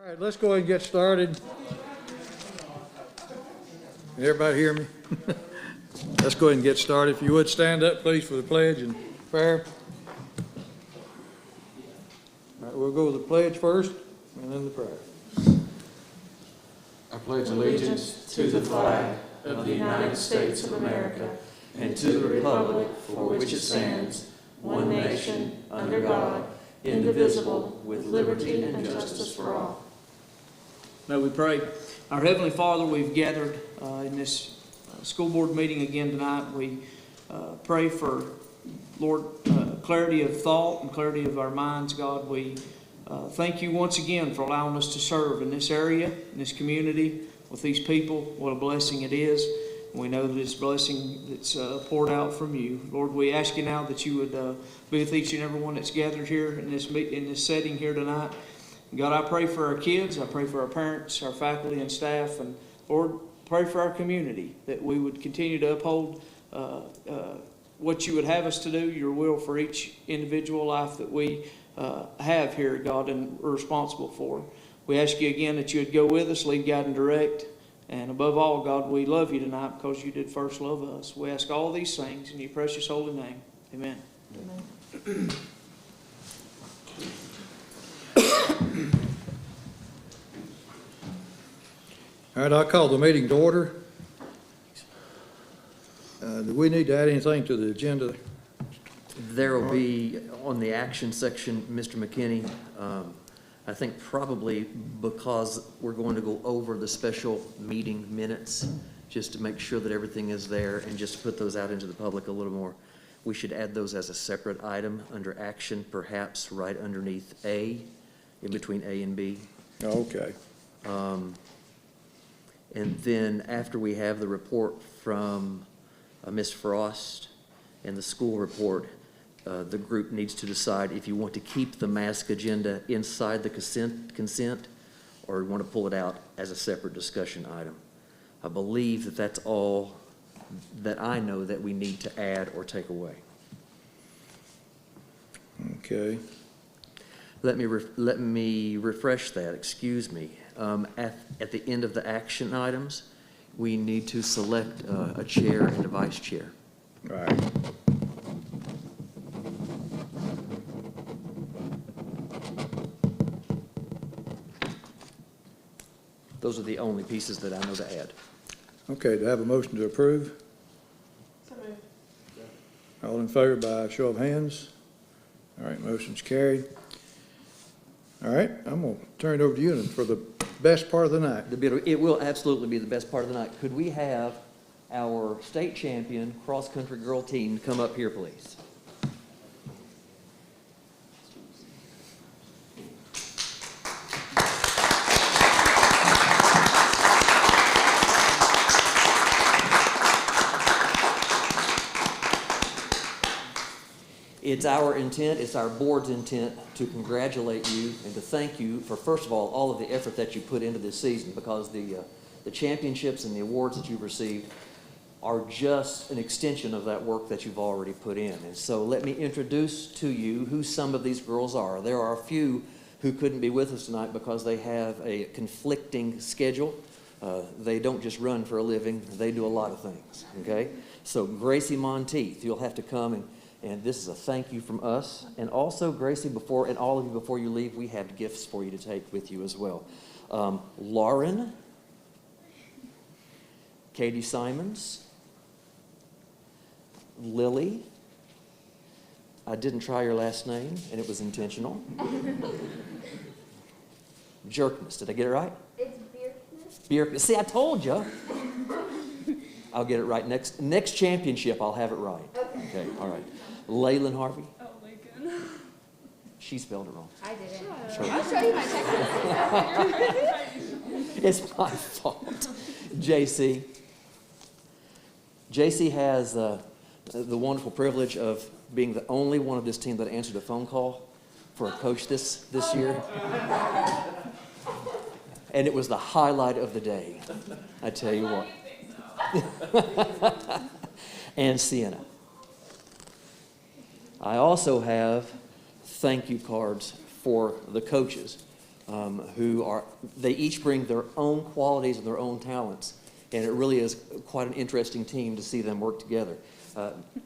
All right, let's go ahead and get started. Can everybody hear me? Let's go ahead and get started. If you would stand up, please, for the pledge and prayer. All right, we'll go with the pledge first and then the prayer. I pledge allegiance to the flag of the United States of America and to the republic for which it stands, one nation, under God, indivisible, with liberty and justice for all. May we pray. Our Heavenly Father, we've gathered in this school board meeting again tonight. We pray for, Lord, clarity of thought and clarity of our minds, God. We thank you once again for allowing us to serve in this area, in this community, with these people. What a blessing it is. We know that it's a blessing that's poured out from you. Lord, we ask you now that you would be with each and every one that's gathered here in this setting here tonight. God, I pray for our kids. I pray for our parents, our faculty and staff, and Lord, pray for our community, that we would continue to uphold what you would have us to do, your will for each individual life that we have here, God, and are responsible for. We ask you again that you would go with us, lead, guide, and direct. And above all, God, we love you tonight because you did first love us. We ask all these things in your precious holy name. Amen. Amen. All right, I'll call the meeting to order. Do we need to add anything to the agenda? There will be, on the action section, Mr. McKinney, I think probably because we're going to go over the special meeting minutes, just to make sure that everything is there and just to put those out into the public a little more. We should add those as a separate item under action, perhaps right underneath A, in between A and B. Okay. And then after we have the report from Ms. Frost and the school report, the group needs to decide if you want to keep the mask agenda inside the consent or you want to pull it out as a separate discussion item. I believe that that's all that I know that we need to add or take away. Okay. Let me refresh that, excuse me. At the end of the action items, we need to select a chair and a vice chair. All right. Those are the only pieces that I know to add. Okay, do I have a motion to approve? So moved. All in favor by show of hands? All right, motion's carried. All right, I'm going to turn it over to you for the best part of the night. It will absolutely be the best part of the night. Could we have our state champion cross-country girl team come up here, please? It's our intent, it's our board's intent to congratulate you and to thank you for, first of all of the effort that you put into this season, because the championships and the awards that you've received are just an extension of that work that you've already put in. And so let me introduce to you who some of these girls are. There are a few who couldn't be with us tonight because they have a conflicting schedule. They don't just run for a living, they do a lot of things, okay? So Gracie Monteith, you'll have to come and this is a thank you from us. And also, Gracie, and all of you before you leave, we have gifts for you to take with you as well. Lauren, Katie Simons, Lily. I didn't try your last name, and it was intentional. Jerkness, did I get it right? It's Bjerkness. Bjerkness. See, I told you. I'll get it right next championship. I'll have it right. Okay, all right. Leyland Harvey. Oh, Lincoln. She spelled it wrong. I didn't. Sure. I'll show you my text. It's my fault. JC. JC has the wonderful privilege of being the only one of this team that answered a phone call for a coach this year. And it was the highlight of the day, I tell you what. And Sienna. I also have thank you cards for the coaches. they each bring their own qualities and their own talents. And it really is quite an interesting team to see them work together.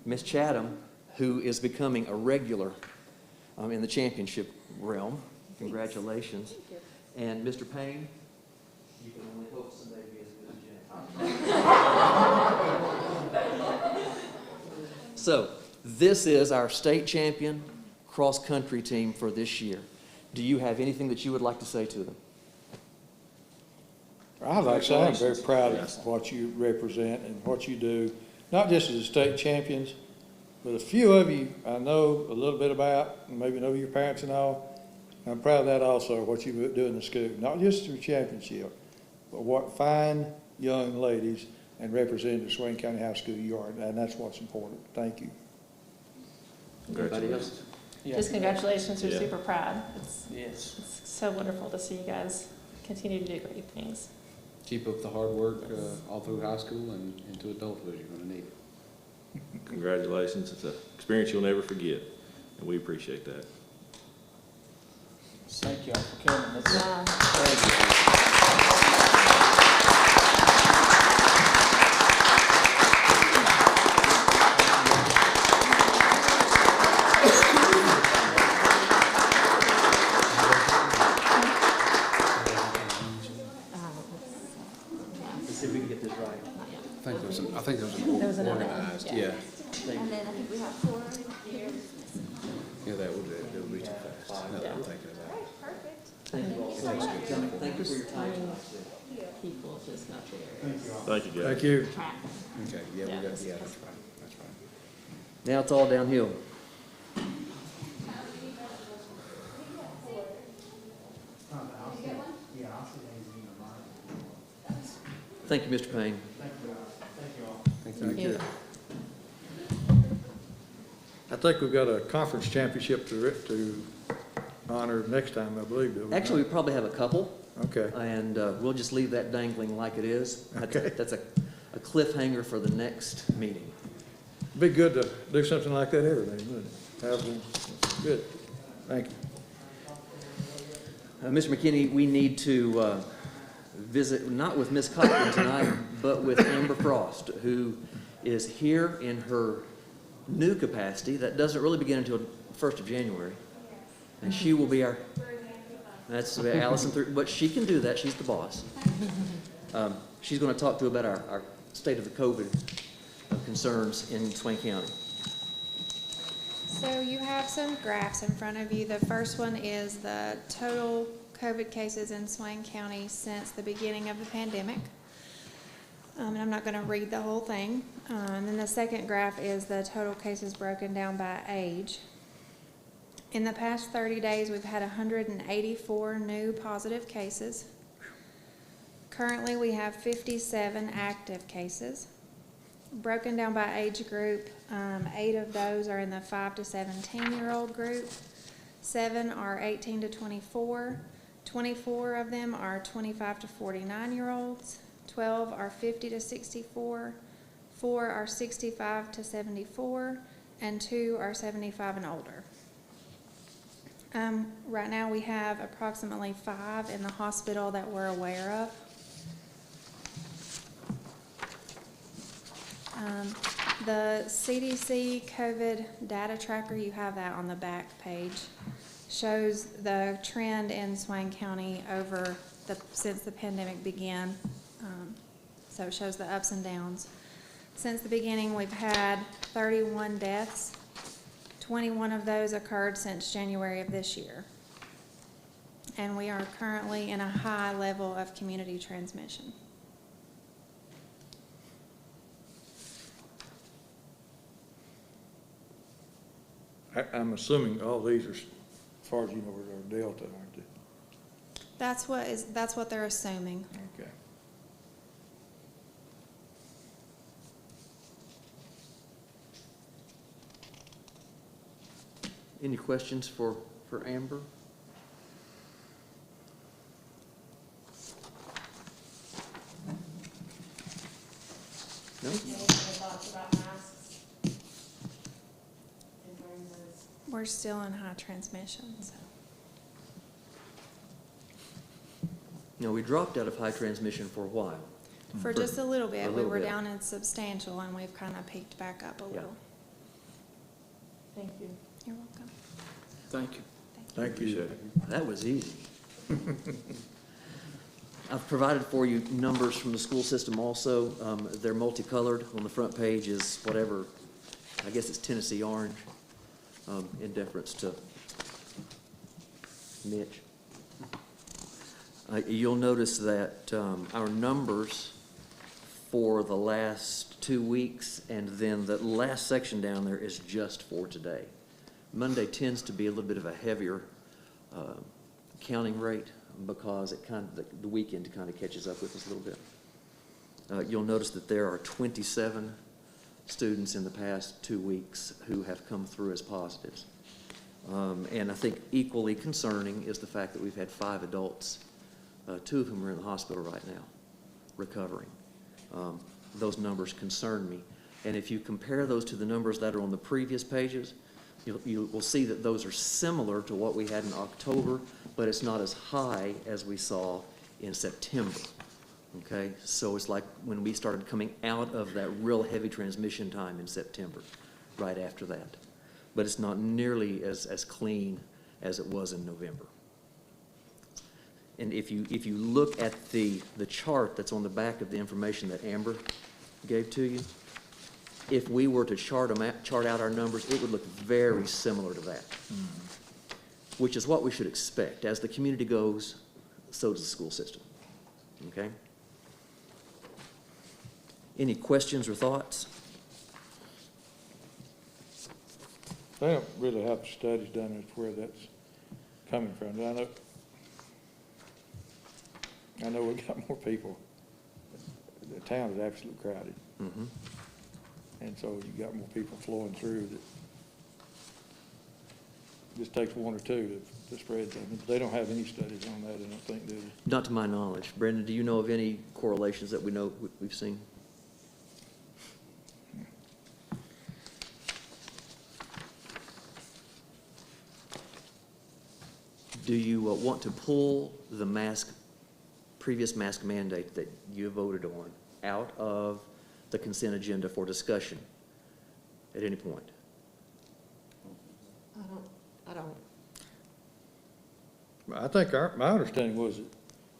Miss Chatham, who is becoming a regular in the championship realm, congratulations. And Mr. Payne, you can only hope someday to be as good as Jen. So, this is our state champion cross-country team for this year. Do you have anything that you would like to say to them? I'd like to say I'm very proud of what you represent and what you do, not just as state champions, but a few of you I know a little bit about, and maybe know your parents and all. I'm proud of that also, what you do in the school, not just through championship, but what fine young ladies and representative Swain County High School you are, and that's what's important. Thank you. Anybody else? Just congratulations, we're Yeah. super proud. It's Yes. so wonderful to see you guys continue to do great things. Keep up the hard work all through high school and into adulthood. You're going to need it. Congratulations. It's an experience you'll never forget, and we appreciate that. Thank y'all for coming. That's- Yeah. Let's see if we can get this right. I think there was There was another one, organized. yeah. Yeah. And then I think we have 4 here. Yeah, that would be too fast. Now that I'm thinking about it. Perfect. Thank you all for coming. Thank you for your time. People just not there. Thank you, guys. Thank you. Track. Okay, yeah, Yeah. that's right. That's right. Now it's all downhill. Thank you, Mr. Payne. Thank you. I think we've got a conference championship to honor next time, I believe, don't we? Actually, we probably have a couple, Okay. and we'll just leave that dangling like it is. Okay. That's a cliffhanger for the next meeting. Be good to do something like that every day, wouldn't it? Have one. Good. Thank you. Mr. McKinney, we need to visit, not with Ms. Cochran tonight, but with Amber Frost, who is here in her new capacity. That doesn't really begin until 1st of January. And she will be our, that's Allison, but she can do that. She's the boss. She's going to talk to you about our state of the COVID concerns in Swain County. So you have some graphs in front of you. The first one is the total COVID cases in Swain County since the beginning of the pandemic. And I'm not going to read the whole thing. And then the second graph is the total cases broken down by age. In the past 30 days, we've had 184 new positive cases. Currently, we have 57 active cases. Broken down by age group, 8 of those are in the 5 to 17-year-old group. 7 are 18 to 24. 24 of them are 25 to 49-year-olds. 12 are 50 to 64. 4 are 65 to 74. And 2 are 75 and older. Right now, we have approximately 5 in the hospital that we're aware of. The CDC COVID data tracker, you have that on the back page, shows the trend in Swain County since the pandemic began. So it shows the ups and downs. Since the beginning, we've had 31 deaths. 21 of those occurred since January of this year. And we are currently in a high level of community transmission. I'm assuming all these are, as far as you know, are Delta, aren't they? That's what they're assuming. Okay. Any questions for Amber? No? We're still in high transmission, so. You know, we dropped out of high transmission for a while. For just a little bit, A we little were bit. down in substantial, and we've kind of peaked back up a little. Thank you. You're welcome. Thank you. Thank you. That was easy. I've provided for you numbers from the school system also. They're multicolored. On the front page is whatever, I guess it's Tennessee orange, in deference to Mitch. You'll notice that our numbers for the last 2 weeks, and then the last section down there is just for today. Monday tends to be a little bit of a heavier counting rate because it the weekend kind of catches up with us a little bit. You'll notice that there are 27 students in the past 2 weeks who have come through as positives. And I think equally concerning is the fact that we've had 5 adults, 2 of whom are in the hospital right now, recovering. Those numbers concern me. And if you compare those to the numbers that are on the previous pages, you will see that those are similar to what we had in October, but it's not as high as we saw in September. Okay, so it's like when we started coming out of that real heavy transmission time in September, right after that. But it's not nearly as clean as it was in November. And if you look at the chart that's on the back of the information that Amber gave to you, if we were to chart out our numbers, it would look very similar to that, which is what we should expect. As the community goes, so does the school system. Okay? Any questions or thoughts? They don't really have studies done as to where that's coming from. I know we got more people. The town is absolutely crowded. Mm-hmm. And so you got more people flowing through that just takes 1 or 2 to spread them. They don't have any studies on that, I don't think, do they? Not to my knowledge. Brendan, do you know of any correlations that we've seen? Do you want to pull the previous mask mandate that you voted on out of the consent agenda for discussion at any point? I don't. I think my understanding was that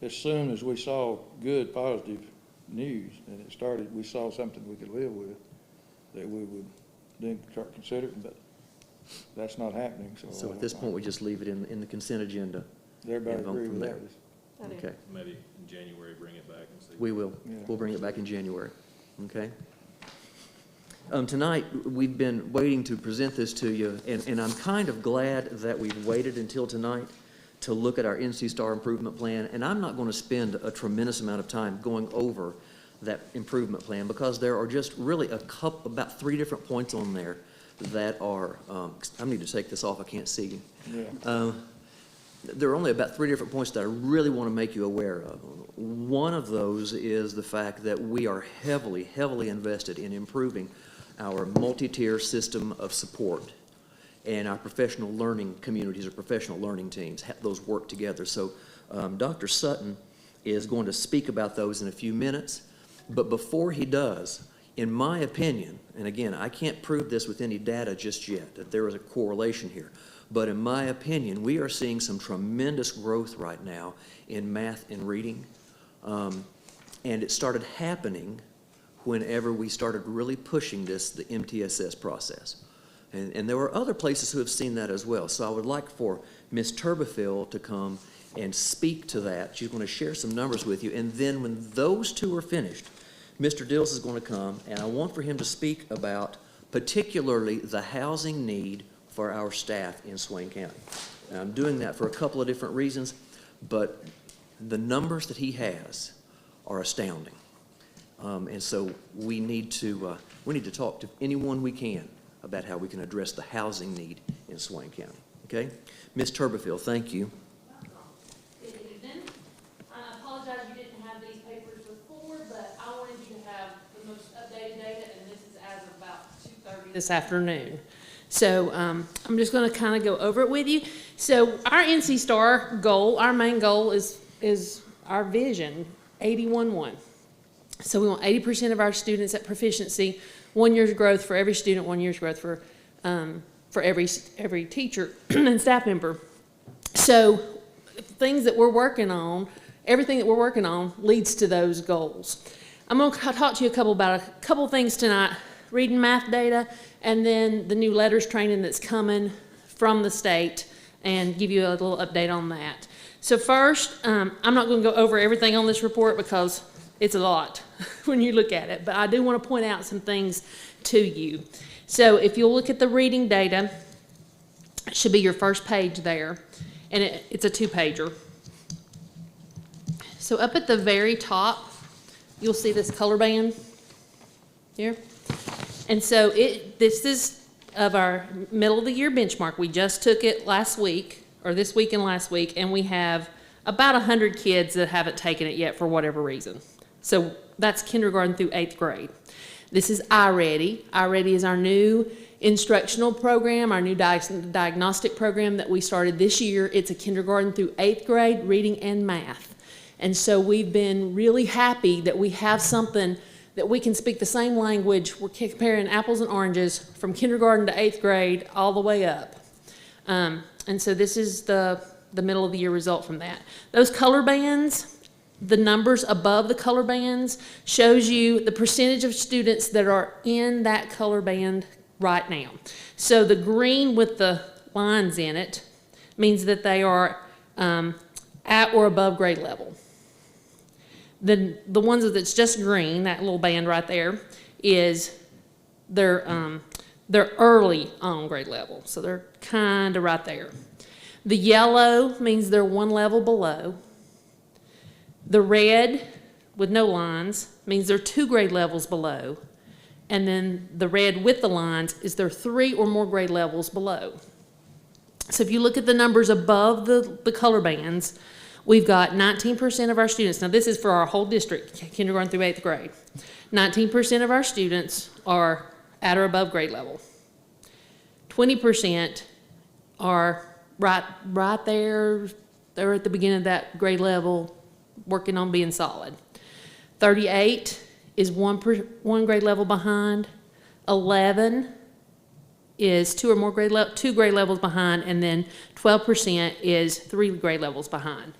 as soon as we saw good, positive news, and we saw something we could live with, that we would then start considering, but that's not happening, so. So at this point, we just leave it in the consent agenda. Everybody and vote agree from with there. that? I do. Okay, Maybe in January, bring it back and see. we will. Yeah. We'll bring it back in January. Okay? Tonight, we've been waiting to present this to you, and I'm kind of glad that we've waited until tonight to look at our NC Star improvement plan, and I'm not going to spend a tremendous amount of time going over that improvement plan because there are just really about 3 different points on there that are, I need to take this off, I can't see you. Yeah. There are only about 3 different points that I really want to make you aware of. One of those is the fact that we are heavily, heavily invested in improving our multi-tier system of support and our professional learning communities or professional learning teams. Those work together. So Dr. Sutton is going to speak about those in a few minutes. But before he does, in my opinion, and again, I can't prove this with any data just yet, that there is a correlation here. But in my opinion, we are seeing some tremendous growth right now in math and reading. And it started happening whenever we started really pushing the MTSS process. And there were other places who have seen that as well. So I would like for Ms. Turbeville to come and speak to that. She's going to share some numbers with you. And then when those 2 are finished, Mr. Dills is going to come, and I want for him to speak about particularly the housing need for our staff in Swain County. And I'm doing that for a couple of different reasons, but the numbers that he has are astounding. And so we need to talk to anyone we can about how we can address the housing need in Swain County. Okay? Ms. Turbeville, thank you. Good evening. I apologize you didn't have these papers before, but I wanted you to have the most updated data, and this is as of about 2:30 this afternoon. So I'm just going to kind of go over it with you. So our NC Star goal, our main goal is our vision, 81-1. So we want 80% of our students at proficiency, 1 year's growth for every student, 1 year's growth for every teacher and staff member. So things that we're working on, everything that we're working on leads to those goals. I'm going to talk to you about a couple things tonight, reading math data, and then the new letters training that's coming from the state, and give you a little update on that. So first, I'm not going to go over everything on this report because it's a lot when you look at it, but I do want to point out some things to you. So if you'll look at the reading data, it should be your first page there, and it's a 2-pager. So up at the very top, you'll see this color band here. And so this is of our middle of the year benchmark. We just took it last week, or this week and last week, and we have about 100 kids that haven't taken it yet for whatever reason. So that's kindergarten through 8th grade. This is iReady. iReady is our new instructional program, our new diagnostic program that we started this year. It's a kindergarten through 8th grade reading and math. And so we've been really happy that we have something that we can speak the same language. We're comparing apples and oranges from kindergarten to 8th grade all the way up. And so this is the middle of the year result from that. Those color bands, the numbers above the color bands, shows you the percentage of students that are in that color band right now. So the green with the lines in it means that they are at or above grade level. The ones that's just green, that little band right there, is they're early on grade level, so they're kind of right there. The yellow means they're 1 level below. The red with no lines means they're 2 grade levels below. And then the red with the lines is they're 3 or more grade levels below. So if you look at the numbers above the color bands, we've got 19% of our students. Now this is for our whole district, kindergarten through 8th grade. 19% of our students are at or above grade level. 20% are right there. They're at the beginning of that grade level, working on being solid. 38 is one grade level behind. 11 is 2 grade levels behind, and then 12% is 3 grade levels behind.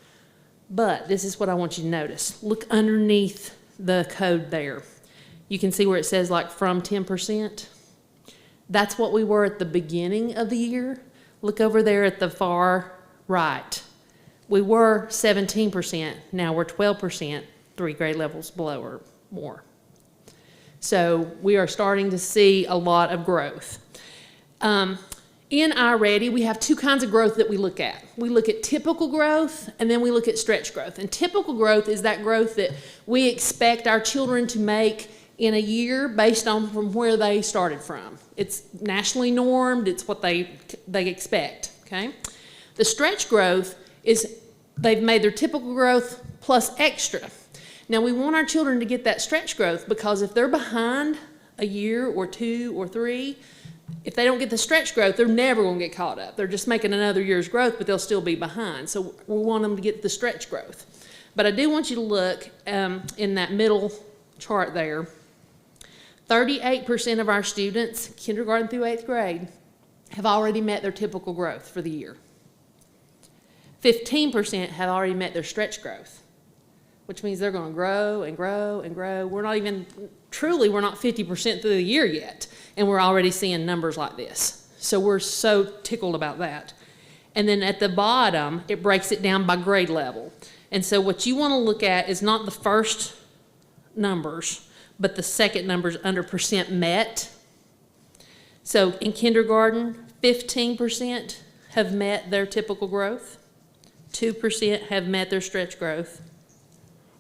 But this is what I want you to notice. Look underneath the code there. You can see where it says like from 10%. That's what we were at the beginning of the year. Look over there at the far right. We were 17%, now we're 12%, 3 grade levels below or more. So we are starting to see a lot of growth. In iReady, we have 2 kinds of growth that we look at. We look at typical growth, and then we look at stretch growth. And typical growth is that growth that we expect our children to make in a year based on from where they started from. It's nationally normed, it's what they expect, okay? The stretch growth is they've made their typical growth plus extra. Now we want our children to get that stretch growth because if they're behind a year or 2 or 3, if they don't get the stretch growth, they're never going to get caught up. They're just making another year's growth, but they'll still be behind. So we want them to get the stretch growth. But I do want you to look in that middle chart there. 38% of our students, kindergarten through 8th grade, have already met their typical growth for the year. 15% have already met their stretch growth, which means they're going to grow and grow and grow. We're not 50% through the year yet, and we're already seeing numbers like this. So we're so tickled about that. And then at the bottom, it breaks it down by grade level. And so what you want to look at is not the first numbers, but the second numbers under percent met. So in kindergarten, 15% have met their typical growth. 2% have met their stretch growth.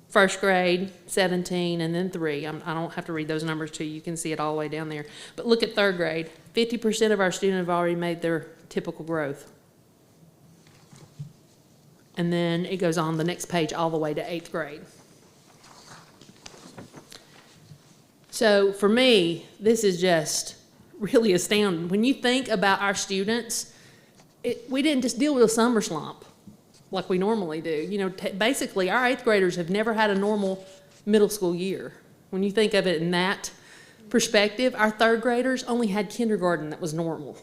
First grade, 17, and then 3. I don't have to read those numbers to you. You can see it all the way down there. But look at 3rd grade. 50% of our students have already made their typical growth. And then it goes on the next page all the way to 8th grade. So for me, this is just really astounding. When you think about our students, we didn't just deal with a summer slump. like we normally do. You know, basically, our 8th graders have never had a normal middle school year. When you think of it in that perspective, our 3rd graders only had kindergarten that was normal.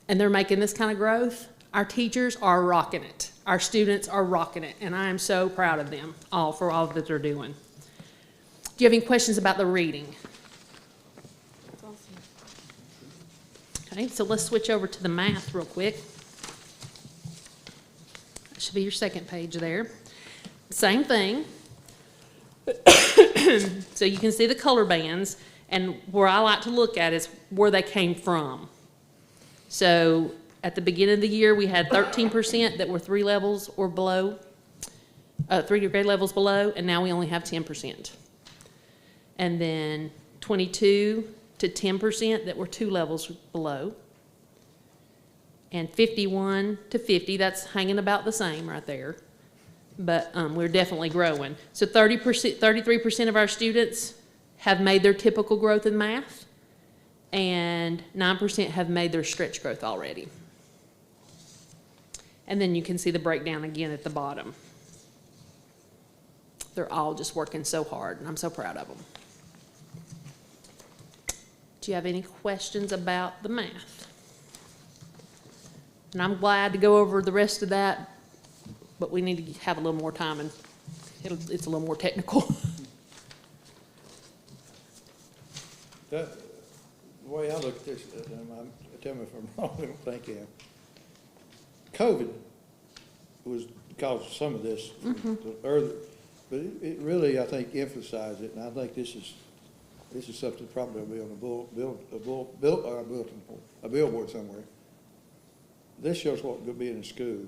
And they're making this kind of growth. Our teachers are rocking it. Our students are rocking it. And I am so proud of them for all that they're doing. Do you have any questions about the reading? Okay, so let's switch over to the math real quick. That should be your 2nd page there. Same thing. So you can see the color bands, and where I like to look at is where they came from. So at the beginning of the year, we had 13% that were 3 levels or below, 3 grade levels below, and now we only have 10%. And then 22 to 10% that were 2 levels below. And 51 to 50, that's hanging about the same right there. But we're definitely growing. So 33% of our students have made their typical growth in math, and 9% have made their stretch growth already. And then you can see the breakdown again at the bottom. They're all just working so hard, and I'm so proud of them. Do you have any questions about the math? And I'm glad to go over the rest of that, but we need to have a little more time, and it's a little more technical. The way I look at this, tell me if I'm wrong, I don't think I am. COVID was caused some of this earlier, but it really, I think, emphasized it, and I think this is something probably will be on a billboard somewhere. This shows what good being in school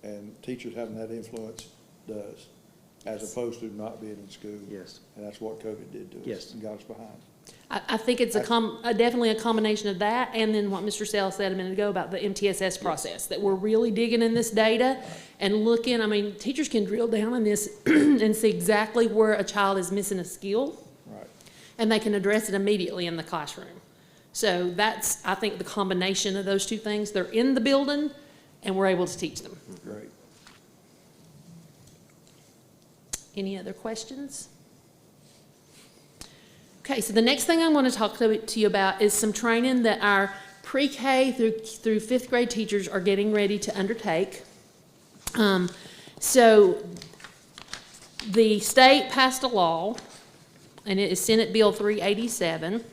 and teachers having that influence does, as opposed to not being in school. Yes. And that's what COVID did to us. Yes. And got us behind. I think it's definitely a combination of that, and then what Mr. Sell said a minute ago about the MTSS process, that we're really digging in this data and looking. I mean, teachers can drill down on this and see exactly where a child is missing a skill. Right. And they can address it immediately in the classroom. So that's, I think, the combination of those two things. They're in the building, and we're able to teach them. Great. Any other questions? Okay, so the next thing I'm going to talk to you about is some training that our pre-K through 5th grade teachers are getting ready to undertake. So the state passed a law, and it is Senate Bill 387,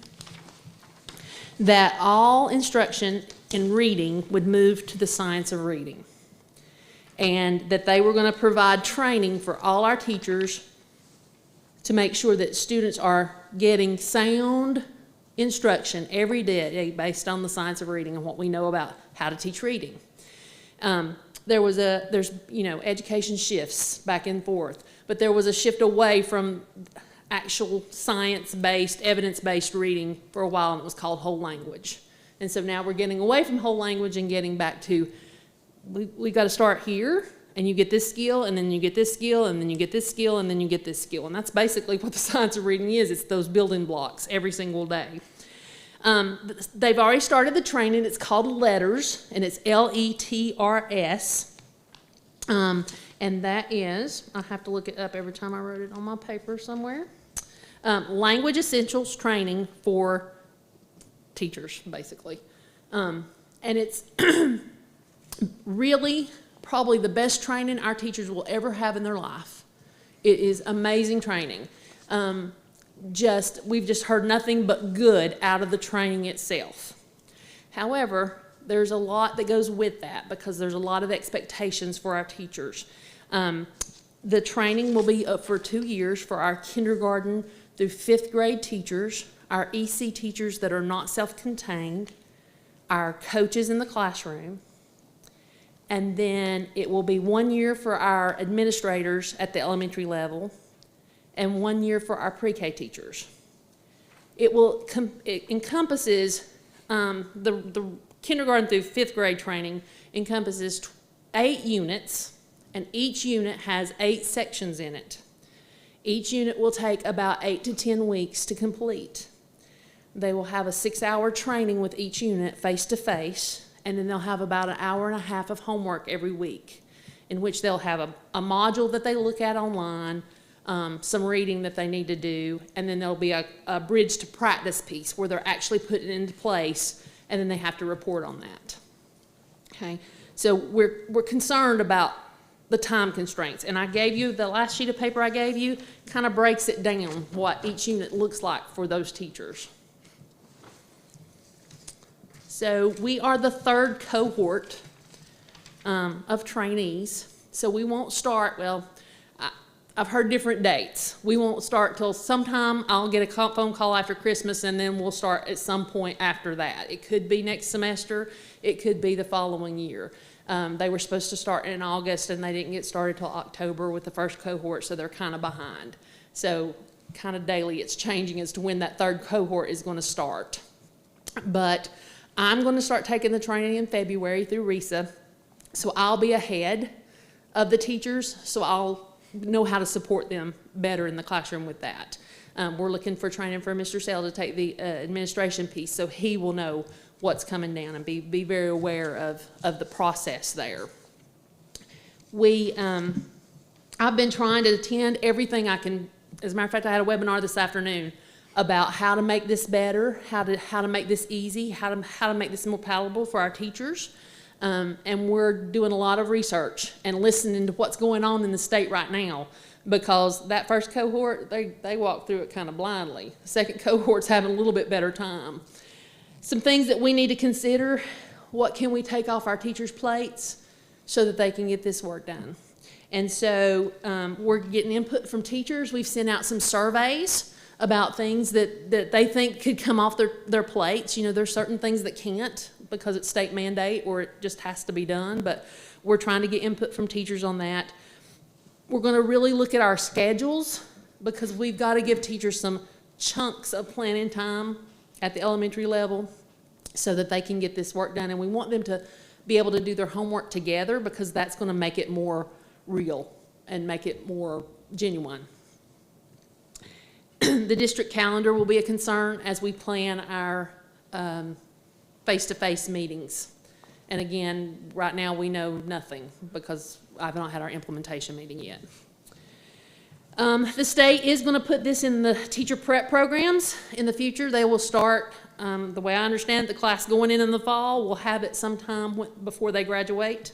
that all instruction in reading would move to the science of reading, and that they were going to provide training for all our teachers to make sure that students are getting sound instruction every day based on the science of reading and what we know about how to teach reading. There's education shifts back and forth, but there was a shift away from actual science-based, evidence-based reading for a while, and it was called whole language. And so now we're getting away from whole language and getting back to, we got to start here, and you get this skill, and then you get this skill, and then you get this skill, and then you get this skill. And that's basically what the science of reading is. It's those building blocks every single day. They've already started the training. It's called LETRS, and it's LETRS. And that is, I have to look it up every time I wrote it on my paper somewhere. Language Essentials Training for teachers, basically. And it's really probably the best training our teachers will ever have in their life. It is amazing training. We've just heard nothing but good out of the training itself. However, there's a lot that goes with that because there's a lot of expectations for our teachers. The training will be up for 2 years for our kindergarten through 5th grade teachers, our EC teachers that are not self-contained, our coaches in the classroom, and then it will be 1 year for our administrators at the elementary level and 1 year for our pre-K teachers. It encompasses the kindergarten through 5th grade training encompasses 8 units, and each unit has 8 sections in it. Each unit will take about 8 to 10 weeks to complete. They will have a 6-hour training with each unit face-to-face, and then they'll have about an hour and a half of homework every week. in which they'll have a module that they look at online, some reading that they need to do, and then there'll be a bridge to practice piece where they're actually putting it into place, and then they have to report on that. Okay, so we're concerned about the time constraints, and I gave you, the last sheet of paper I gave you kind of breaks it down what each unit looks like for those teachers. So we are the third cohort of trainees, so we won't start, well, I've heard different dates. We won't start till sometime. I'll get a phone call after Christmas, and then we'll start at some point after that. It could be next semester. It could be the following year. They were supposed to start in August, and they didn't get started till October with the first cohort, so they're kind of behind. So kind of daily it's changing as to when that third cohort is going to start. But I'm going to start taking the training in February through RESA, so I'll be ahead of the teachers, so I'll know how to support them better in the classroom with that. We're looking for training for Mr. Sale to take the administration piece, so he will know what's coming down and be very aware of the process there. I've been trying to attend everything I can. As a matter of fact, I had a webinar this afternoon about how to make this better, how to make this easy, how to make this more palatable for our teachers. And we're doing a lot of research and listening to what's going on in the state right now, because that first cohort, they walked through it kind of blindly. The second cohort's having a little bit better time. Some things that we need to consider: what can we take off our teachers' plates so that they can get this work done? And so we're getting input from teachers. We've sent out some surveys about things that they think could come off their plates. You know, there's certain things that can't because it's state mandate or it just has to be done, but we're trying to get input from teachers on that. We're going to really look at our schedules, because we've got to give teachers some chunks of planning time at the elementary level so that they can get this work done. And we want them to be able to do their homework together, because that's going to make it more real and make it more genuine. The district calendar will be a concern as we plan our face-to-face meetings. And again, right now we know nothing because I've not had our implementation meeting yet. The state is going to put this in the teacher prep programs in the future. They will start, the way I understand it, the class going in the fall will have it sometime before they graduate.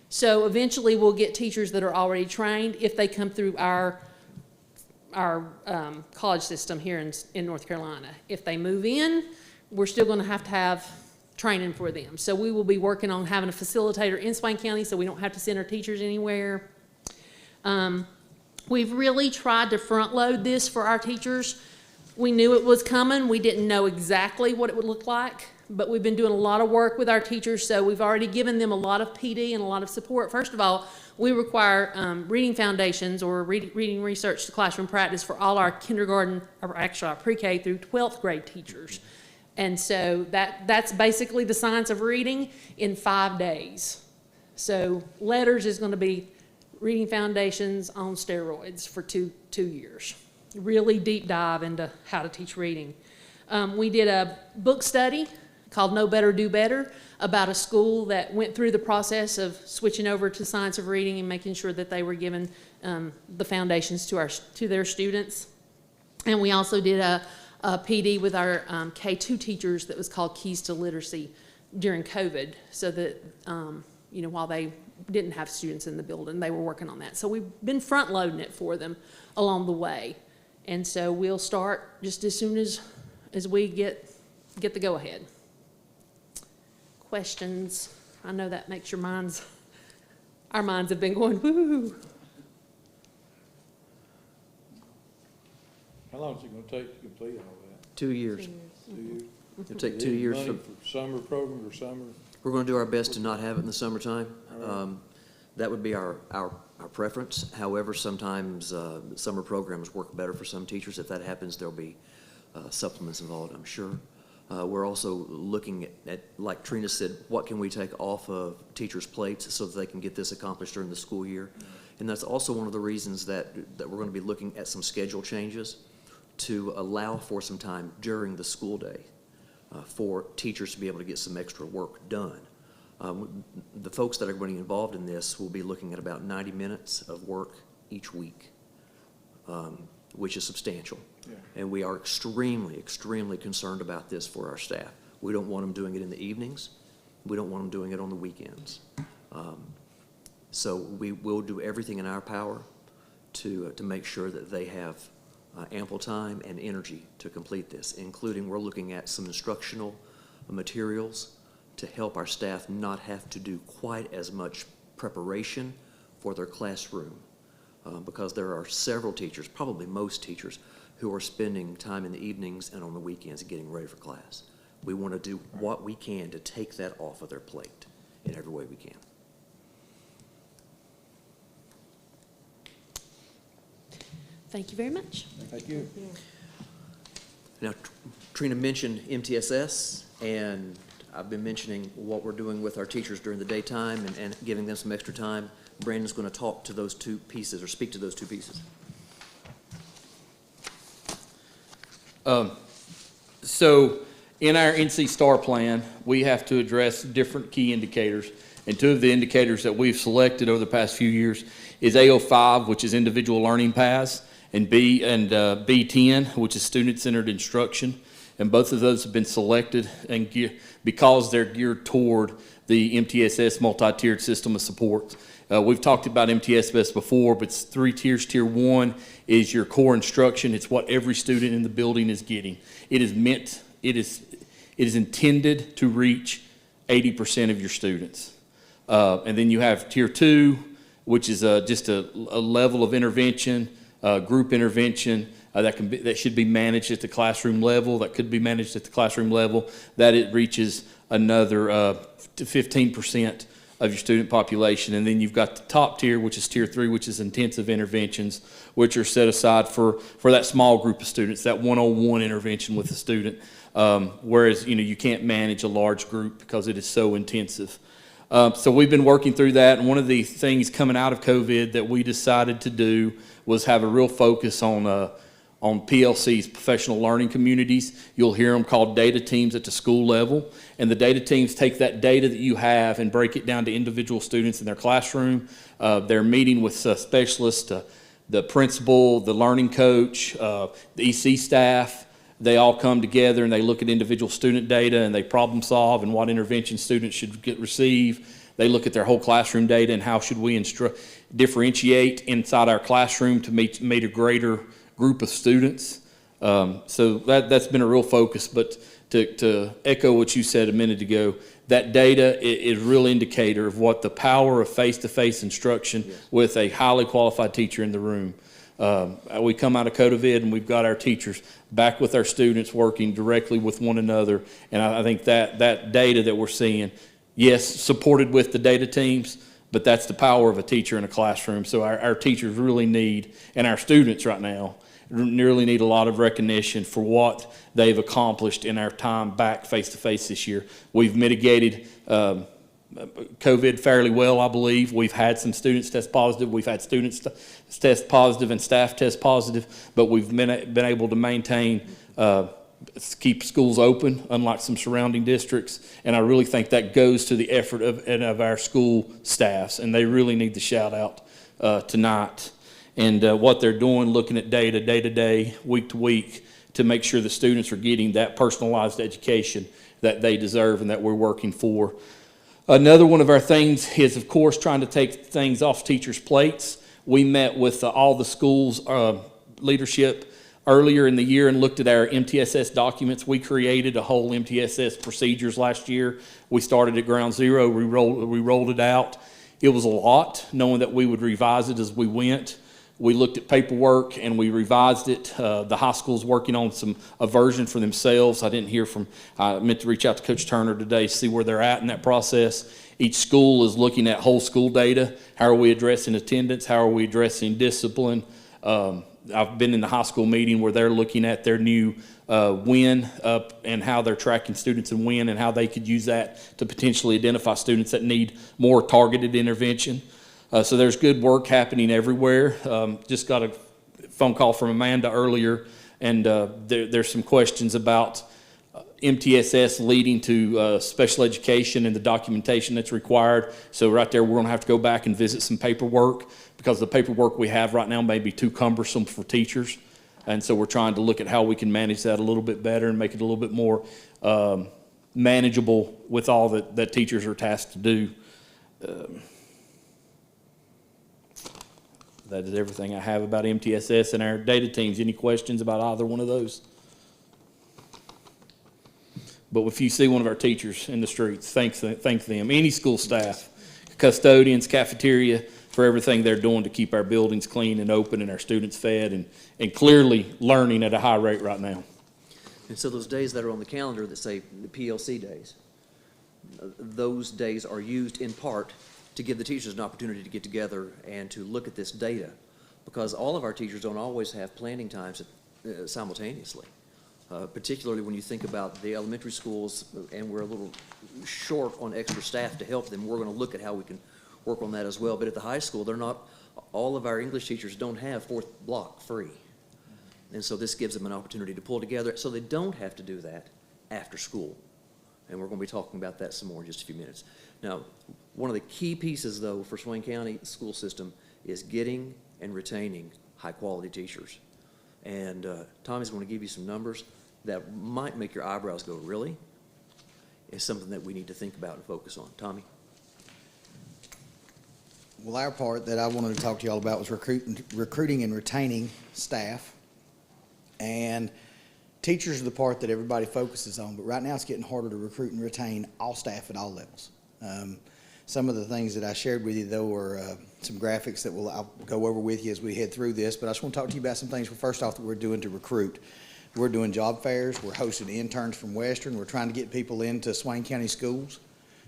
So eventually we'll get teachers that are already trained if they come through our college system here in North Carolina. If they move in, we're still going to have training for them. So we will be working on having a facilitator in Swain County so we don't have to send our teachers anywhere. We've really tried to front load this for our teachers. We knew it was coming. We didn't know exactly what it would look like, but we've been doing a lot of work with our teachers, so we've already given them a lot of PD and a lot of support. First of all, we require reading foundations or reading research to classroom practice for all our kindergarten, or actually our pre-K through 12th grade teachers. And so that's basically the science of reading in 5 days. So letters is going to be reading foundations on steroids for two years. Really deep dive into how to teach reading. We did a book study called Know Better, Do Better about a school that went through the process of switching over to science of reading and making sure that they were given the foundations to their students. And we also did a PD with our K2 teachers that was called Keys to Literacy during COVID, so that while they didn't have students in the building, they were working on that. So we've been front loading it for them along the way. And so we'll start just as soon as we get the go-ahead. Questions? I know that makes our minds have been going, woo. How long is it going to take to complete all that? 2 years. 2 years? It'll take 2 years. Money for summer program or summer? We're going to do our best to not have it in the summertime. That would be our preference. However, sometimes summer programs work better for some teachers. If that happens, there'll be supplements involved, I'm sure. We're also looking at, like Trina said, what can we take off of teachers' plates so that they can get this accomplished during the school year. And that's also one of the reasons that we're going to be looking at some schedule changes to allow for some time during the school day for teachers to be able to get some extra work done. The folks that are going to be involved in this will be looking at about 90 minutes of work each week, which is substantial. Yeah. And we are extremely, extremely concerned about this for our staff. We don't want them doing it in the evenings. We don't want them doing it on the weekends. So we will do everything in our power to make sure that they have ample time and energy to complete this, including we're looking at some instructional materials to help our staff not have to do quite as much preparation for their classroom, because there are several teachers, probably most teachers, who are spending time in the evenings and on the weekends getting ready for class. We want to do what we can to take that off of their plate in every way we can. Thank you very much. Thank you. Now, Trina mentioned MTSS, and I've been mentioning what we're doing with our teachers during the daytime and giving them some extra time. Brandon's going to talk to those two pieces, or speak to those two pieces. So in our NC STAR plan, we have to address different key indicators. And two of the indicators that we've selected over the past few years is A05, which is individual learning paths, and B10, which is student-centered instruction. And both of those have been selected because they're geared toward the MTSS multi-tiered system of support. We've talked about MTSS before, but it's 3 tiers. Tier 1 is your core instruction. It's what every student in the building is getting. It is intended to reach 80% of your students. And then you have Tier 2, which is just a level of intervention, group intervention, that should be managed at the classroom level, that could be managed at the classroom level, that it reaches another 15% of your student population. And then you've got the top tier, which is Tier 3, which is intensive interventions, which are set aside for that small group of students, that one-on-one intervention with the student, whereas you can't manage a large group because it is so intensive. So we've been working through that, and one of the things coming out of COVID that we decided to do was have a real focus on PLC's, professional learning communities. You'll hear them called data teams at the school level, and the data teams take that data that you have and break it down to individual students in their classroom. They're meeting with specialists, the principal, the learning coach, the EC staff. They all come together and they look at individual student data and they problem solve and what intervention students should receive. They look at their whole classroom data and how should we differentiate inside our classroom to meet a greater group of students. So that's been a real focus. But to echo what you said a minute ago, that data is a real indicator of what the power of face-to-face instruction with a highly qualified teacher in the room. We come out of COVID and we've got our teachers back with our students working directly with one another. And I think that data that we're seeing, yes, supported with the data teams, but that's the power of a teacher in a classroom. So our teachers really need, and our students right now, really need a lot of recognition for what they've accomplished in our time back face-to-face this year. We've mitigated COVID fairly well, I believe. We've had some students test positive. We've had students test positive and staff test positive, but we've been able to maintain, keep schools open, unlike some surrounding districts. And I really think that goes to the effort of our school staffs, and they really need the shout out tonight. And what they're doing, looking at data, day to day, week to week, to make sure the students are getting that personalized education that they deserve and that we're working for. Another one of our things is, of course, trying to take things off teachers' plates. We met with all the schools' leadership earlier in the year and looked at our MTSS documents. We created a whole MTSS procedures last year. We started at ground zero. We rolled it out. It was a lot, knowing that we would revise it as we went. We looked at paperwork and we revised it. The high school's working on a version for themselves. I meant to reach out to Coach Turner today, see where they're at in that process. Each school is looking at whole school data. How are we addressing attendance? How are we addressing discipline? I've been in the high school meeting where they're looking at their new WIN and how they're tracking students in WIN and how they could use that to potentially identify students that need more targeted intervention. So there's good work happening everywhere. Just got a phone call from Amanda earlier, and there's some questions about MTSS leading to special education and the documentation that's required. So right there, we're going to have to go back and visit some paperwork because the paperwork we have right now may be too cumbersome for teachers. And so we're trying to look at how we can manage that a little bit better and make it a little bit more manageable with all that teachers are tasked to do. That is everything I have about MTSS and our data teams. Any questions about either one of those? But if you see one of our teachers in the streets, thank them. Any school staff, custodians, cafeteria, for everything they're doing to keep our buildings clean and open and our students fed and clearly learning at a high rate right now. And so those days that are on the calendar that say the PLC days, those days are used in part to give the teachers an opportunity to get together and to look at this data, because all of our teachers don't always have planning times simultaneously. Particularly when you think about the elementary schools, and we're a little short on extra staff to help them. We're going to look at how we can work on that as well. But at the high school, all of our English teachers don't have fourth block free. And so this gives them an opportunity to pull together so they don't have to do that after school. And we're going to be talking about that some more in just a few minutes. Now, one of the key pieces, though, for Swain County school system is getting and retaining high-quality teachers. And Tommy's going to give you some numbers that might make your eyebrows go, really? It's something that we need to think about and focus on. Tommy? Well, our part that I wanted to talk to you all about was recruiting and retaining staff. And teachers are the part that everybody focuses on, but right now it's getting harder to recruit and retain all staff at all levels. Some of the things that I shared with you, though, are some graphics that I'll go over with you as we head through this, but I just want to talk to you about some things, first off, that we're doing to recruit. We're doing job fairs. We're hosting interns from Western. We're trying to get people into Swain County schools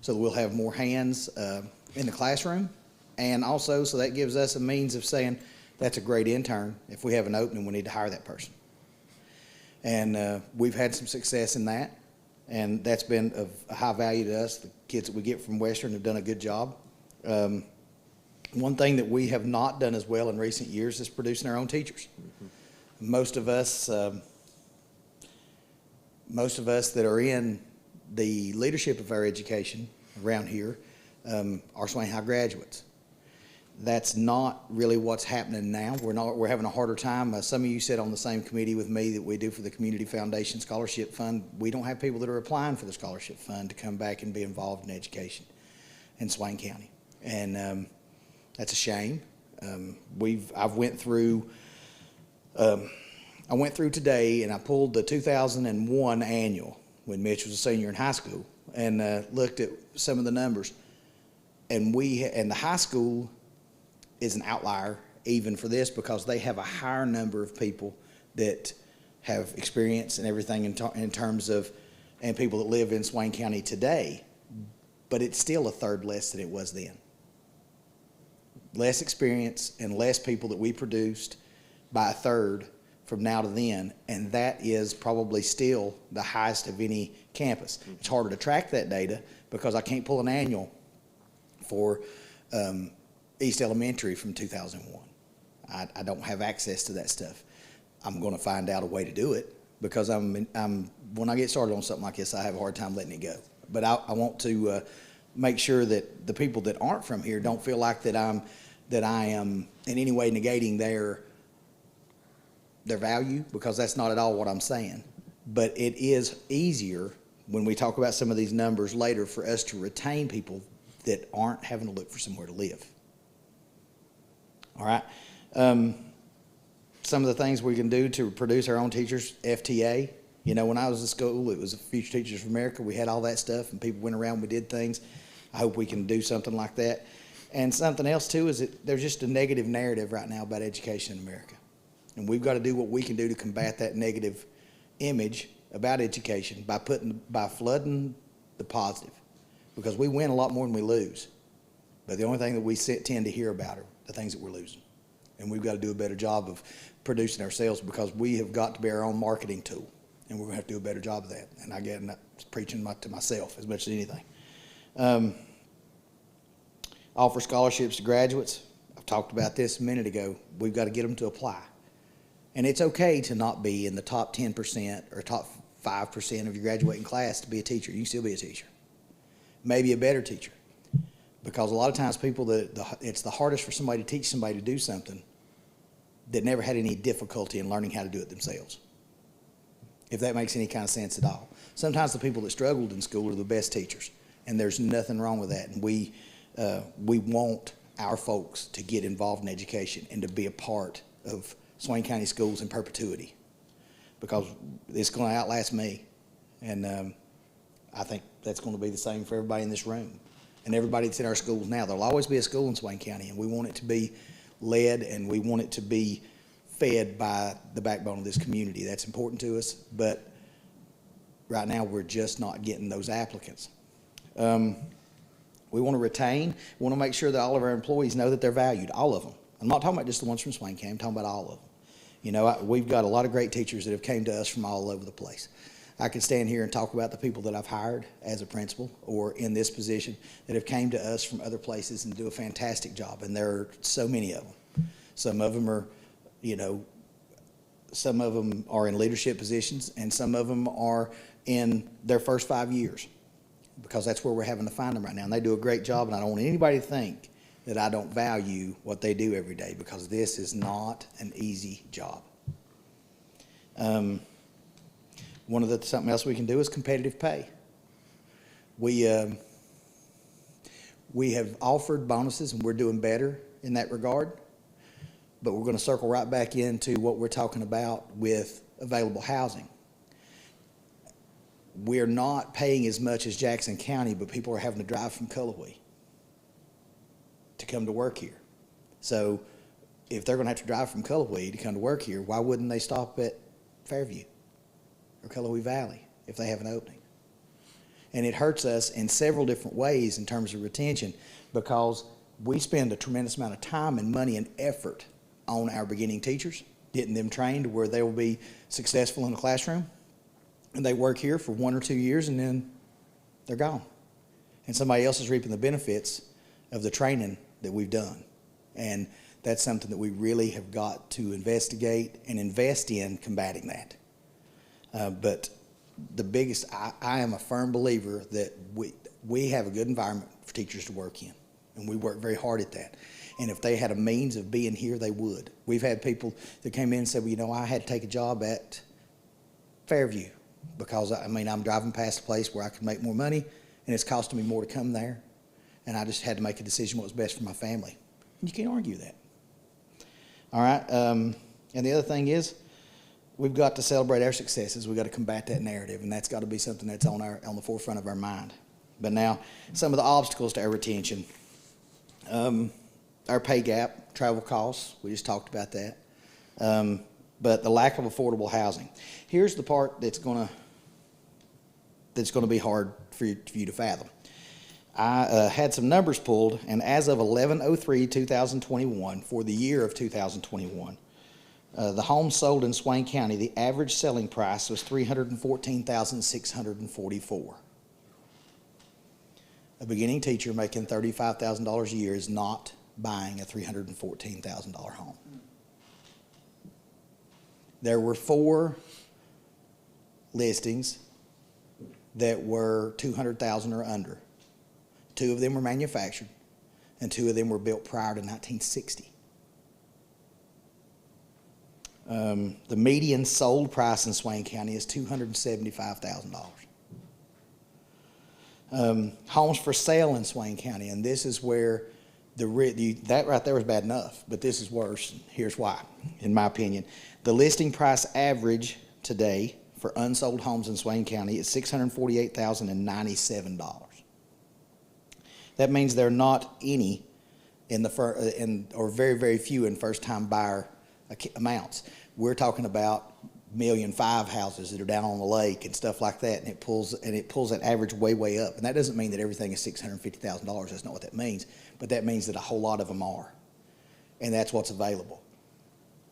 so that we'll have more hands in the classroom. And also, so that gives us a means of saying, that's a great intern. If we have an opening, we need to hire that person. And we've had some success in that. And that's been of high value to us. The kids that we get from Western have done a good job. One thing that we have not done as well in recent years is producing our own teachers. Mm-hmm. Most of us that are in the leadership of our education around here are Swain High graduates. That's not really what's happening now. We're having a harder time. Some of you sit on the same committee with me that we do for the Community Foundation Scholarship Fund. We don't have people that are applying for the scholarship fund to come back and be involved in education in Swain County. And that's a shame. I went through today and I pulled the 2001 annual when Mitch was a senior in high school and looked at some of the numbers. And the high school is an outlier even for this because they have a higher number of people that have experience and everything in terms of, and people that live in Swain County today, but it's still a third less than it was then. Less experience and less people that we produced by a third from now to then, and that is probably still the highest of any campus. It's harder to track that data because I can't pull an annual for East Elementary from 2001. I don't have access to that stuff. I'm going to find out a way to do it because when I get started on something like this, I have a hard time letting it go. But I want to make sure that the people that aren't from here don't feel like that I am in any way negating their value, because that's not at all what I'm saying. But it is easier when we talk about some of these numbers later for us to retain people that aren't having to look for somewhere to live. All right. Some of the things we can do to produce our own teachers, FTA. You know, when I was in school, it was Future Teachers of America. We had all that stuff, and people went around, we did things. I hope we can do something like that. And something else, too, is that there's just a negative narrative right now about education in America. And we've got to do what we can do to combat that negative image about education by flooding the positive. Because we win a lot more than we lose. But the only thing that we tend to hear about are the things that we're losing. And we've got to do a better job of producing ourselves, because we have got to be our own marketing tool. And we're going to have to do a better job of that. And I'm not preaching to myself as much as anything. Offer scholarships to graduates. I've talked about this a minute ago. We've got to get them to apply. And it's okay to not be in the top 10% or top 5% of your graduating class to be a teacher. You can still be a teacher. Maybe a better teacher. Because a lot of times it's the hardest for somebody to teach somebody to do something that never had any difficulty in learning how to do it themselves. If that makes any kind of sense at all. Sometimes the people that struggled in school are the best teachers, and there's nothing wrong with that. And we want our folks to get involved in education and to be a part of Swain County schools in perpetuity, because it's going to outlast me, and I think that's going to be the same for everybody in this room and everybody that's in our schools now. There'll always be a school in Swain County, and we want it to be led and we want it to be fed by the backbone of this community. That's important to us, but right now we're just not getting those applicants. We want to retain, we want to make sure that all of our employees know that they're valued, all of them. I'm not talking about just the ones from Swain County, I'm talking about all of them. You know, we've got a lot of great teachers that have came to us from all over the place. I can stand here and talk about the people that I've hired as a principal or in this position that have came to us from other places and do a fantastic job, and there are so many of them. Some of them are, you know, some of them are in leadership positions, and some of them are in their first 5 years, because that's where we're having to find them right now. And they do a great job, and I don't want anybody to think that I don't value what they do every day, because this is not an easy job. Something else we can do is competitive pay. We have offered bonuses, and we're doing better in that regard, but we're going to circle right back into what we're talking about with available housing. We're not paying as much as Jackson County, but people are having to drive from Cullowhee to come to work here. So if they're going to have to drive from Cullowhee to come to work here, why wouldn't they stop at Fairview or Cullowhee Valley if they have an opening? And it hurts us in several different ways in terms of retention, because we spend a tremendous amount of time and money and effort on our beginning teachers, getting them trained to where they will be successful in the classroom. And they work here for 1 or 2 years, and then they're gone. And somebody else is reaping the benefits of the training that we've done. And that's something that we really have got to investigate and invest in combating that. But the biggest, I am a firm believer that we have a good environment for teachers to work in, and we work very hard at that. And if they had a means of being here, they would. We've had people that came in and said, well, you know, I had to take a job at Fairview because, I'm driving past a place where I could make more money, and it's costing me more to come there, and I just had to make a decision what was best for my family. And you can't argue that. All right, and the other thing is, we've got to celebrate our successes. We've got to combat that narrative, and that's got to be something that's on the forefront of our mind. But now, some of the obstacles to our retention. Our pay gap, travel costs, we just talked about that. But the lack of affordable housing. Here's the part that's going to be hard for you to fathom. I had some numbers pulled, and as of 11/03/2021, for the year of 2021, the homes sold in Swain County, the average selling price was $314,644. A beginning teacher making $35,000 a year is not buying a $314,000 home. There were 4 listings that were $200,000 or under. 2 of them were manufactured, and 2 of them were built prior to 1960. The median sold price in Swain County is $275,000. Homes for sale in Swain County, and this is where that right there was bad enough, but this is worse. Here's why, in my opinion. The listing price average today for unsold homes in Swain County is $648,097. That means there are not any or very, very few in first-time buyer amounts. We're talking about $1.5 million houses that are down on the lake and stuff like that, and it pulls that average way, way up. And that doesn't mean that everything is $650,000. That's not what that means. But that means that a whole lot of them are, and that's what's available.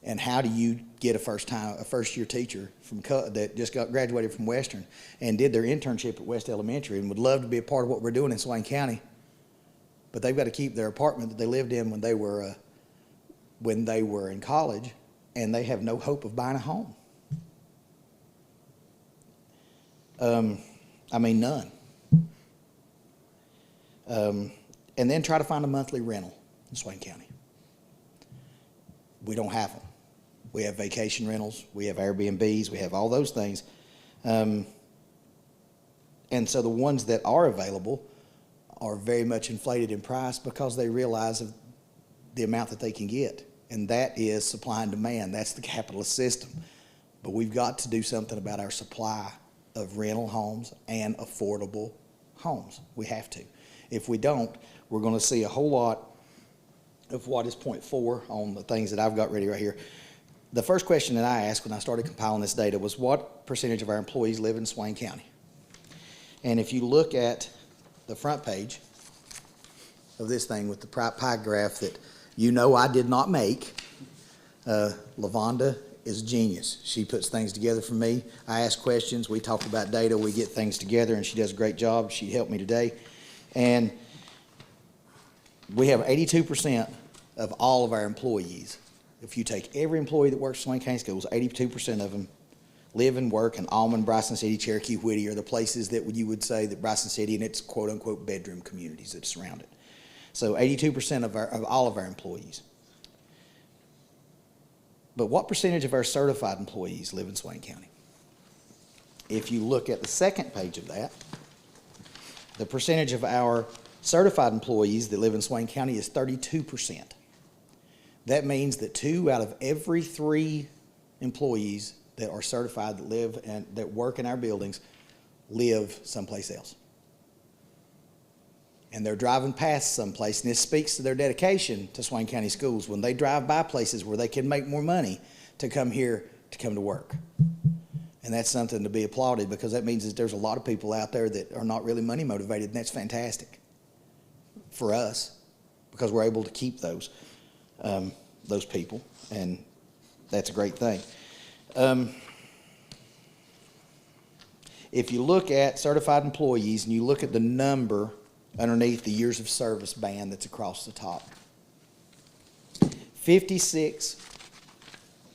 And how do you get a first-year teacher that just graduated from Western and did their internship at West Elementary and would love to be a part of what we're doing in Swain County, but they've got to keep their apartment that they lived in when they were in college, and they have no hope of buying a home. None. And then try to find a monthly rental in Swain County. We don't have them. We have vacation rentals, we have Airbnbs, we have all those things. And so the ones that are available are very much inflated in price because they realize of the amount that they can get. And that is supply and demand. That's the capitalist system. But we've got to do something about our supply of rental homes and affordable homes. We have to. If we don't, we're going to see a whole lot of what is point 4 on the things that I've got ready right here. The first question that I asked when I started compiling this data was, what percentage of our employees live in Swain County? And if you look at the front page of this thing with the pie graph that I did not make, LaVonda is a genius. She puts things together for me. I ask questions, we talk about data, we get things together, and she does a great job. She helped me today. And we have 82% of all of our employees. If you take every employee that works in Swain County Schools, 82% of them live and work in Almond, Bryson City, Cherokee, Whittier, are the places that you would say that Bryson City and its quote-unquote bedroom communities that surround it. So 82% of all of our employees. But what percentage of our certified employees live in Swain County? If you look at the second page of that, the percentage of our certified employees that live in Swain County is 32%. That means that 2 out of every 3 employees that are certified that live and that work in our buildings live someplace else. And they're driving past someplace, and this speaks to their dedication to Swain County Schools when they drive by places where they can make more money to come here to come to work. And that's something to be applauded, because that means that there's a lot of people out there that are not really money motivated, and that's fantastic for us because we're able to keep those people, and that's a great thing. If you look at certified employees and you look at the number underneath the years of service band that's across the top, 56,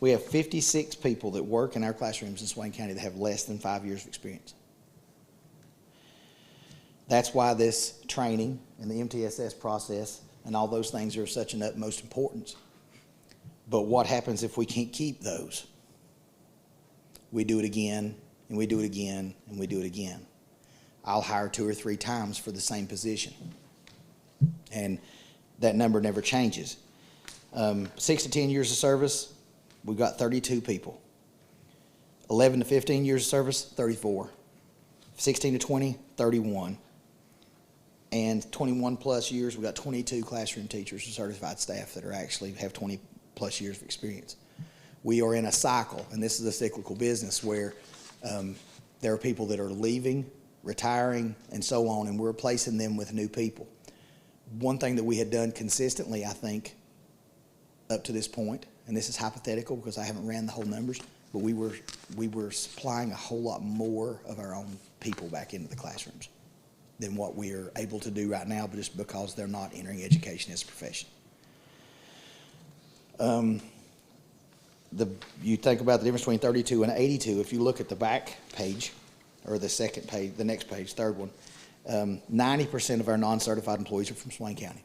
we have 56 people that work in our classrooms in Swain County that have less than 5 years of experience. That's why this training and the MTSS process and all those things are of such an utmost importance. But what happens if we can't keep those? We do it again, and we do it again, and we do it again. I'll hire 2 or 3 times for the same position. And that number never changes. 6 to 10 years of service, we've got 32 people. 11 to 15 years of service, 34. 16 to 20, 31. And 21 plus years, we've got 22 classroom teachers and certified staff that are actually have 20 plus years of experience. We are in a cycle, and this is a cyclical business where there are people that are leaving, retiring, and so on, and we're replacing them with new people. One thing that we had done consistently, I think, up to this point, and this is hypothetical because I haven't ran the whole numbers, but we were supplying a whole lot more of our own people back into the classrooms than what we are able to do right now, but just because they're not entering education as a profession. You think about the difference between 32 and 82. If you look at the back page, or the second page, the next page, third one, 90% of our non-certified employees are from Swain County.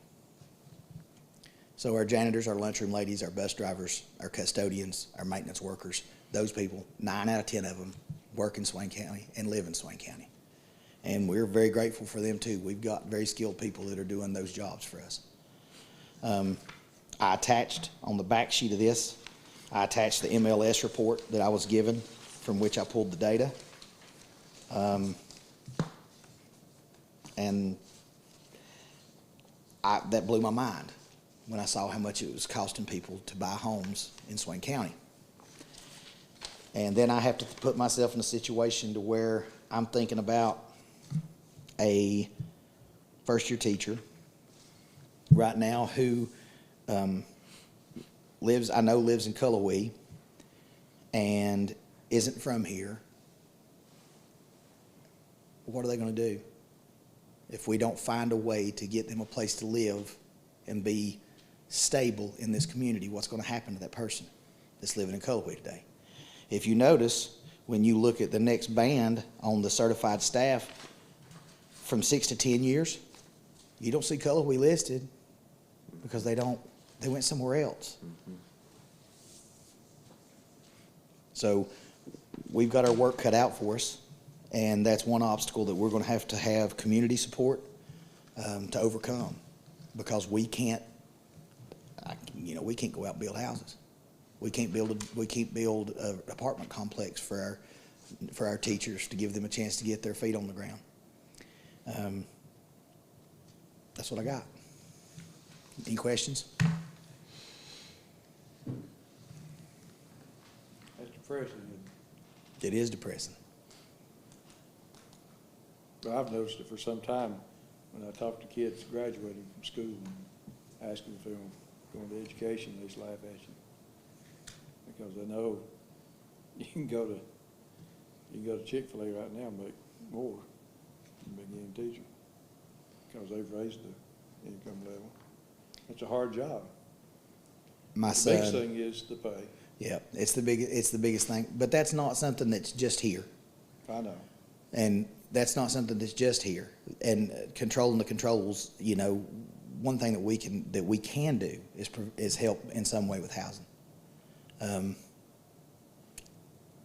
So our janitors, our lunchroom ladies, our bus drivers, our custodians, our maintenance workers, those people, 9 out of 10 of them work in Swain County and live in Swain County. And we're very grateful for them too. We've got very skilled people that are doing those jobs for us. I attached on the back sheet of this, I attached the MLS report that I was given from which I pulled the data. And that blew my mind when I saw how much it was costing people to buy homes in Swain County. And then I have to put myself in a situation to where I'm thinking about a first-year teacher right now who lives in Cullowhee and isn't from here. What are they going to do if we don't find a way to get them a place to live and be stable in this community? What's going to happen to that person that's living in Cullowhee today? If you notice, when you look at the next band on the certified staff from 6 to 10 years, you don't see Cullowhee listed because they went somewhere else. So we've got our work cut out for us, and that's one obstacle that we're going to have community support to overcome, because we can't go out and build houses. We can't build an apartment complex for our teachers to give them a chance to get their feet on the ground. That's what I got. Any questions? That's depressing. It is depressing. But I've noticed it for some time when I talk to kids graduating from school and ask them if they're going to education, they just laugh at you. Because they know you can go to Chick-fil-A right now and make more than being a teacher, because they've raised the income level. It's a hard job. My The son. biggest thing is the pay. Yeah, it's the biggest thing. But that's not something that's just here. I know. And that's not something that's just here. And controlling the controls, one thing that we can do is help in some way with housing.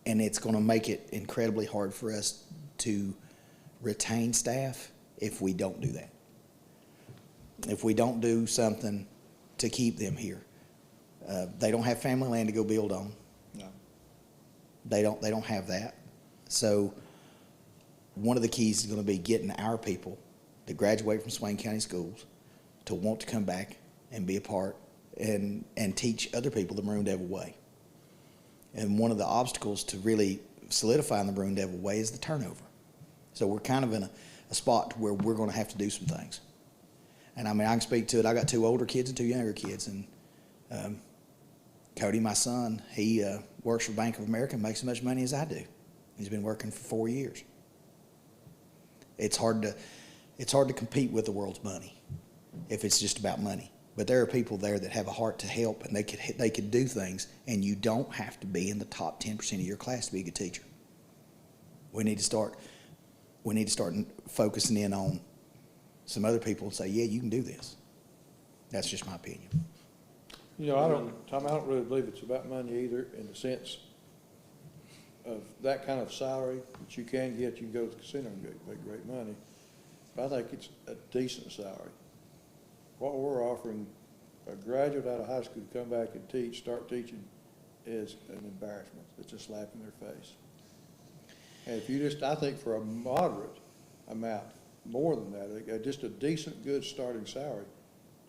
And it's going to make it incredibly hard for us to retain staff if we don't do that. If we don't do something to keep them here. They don't have family land to go build on. No. They don't have that. So one of the keys is going to be getting our people that graduate from Swain County schools to want to come back and be a part and teach other people the Maroon Devil way. And one of the obstacles to really solidifying the Maroon Devil way is the turnover. So we're kind of in a spot where we're going to have to do some things. And I mean, I can speak to it. I got 2 older kids and 2 younger kids. And Cody, my son, he works for Bank of America and makes as much money as I do. He's been working for 4 years. It's hard to compete with the world's money if it's just about money. But there are people there that have a heart to help, and they could do things, and you don't have to be in the top 10% of your class to be a good teacher. We need to start focusing in on some other people and say, yeah, you can do this. That's just my opinion. Tom, I don't really believe it's about money either, in the sense of that kind of salary that you can get. You can go to the casino and make great money. But I think it's a decent salary. What we're offering a graduate out of high school to come back and start teaching, is an embarrassment. It's a slap in their face. And if I think for a moderate amount, more than that, just a decent, good starting salary,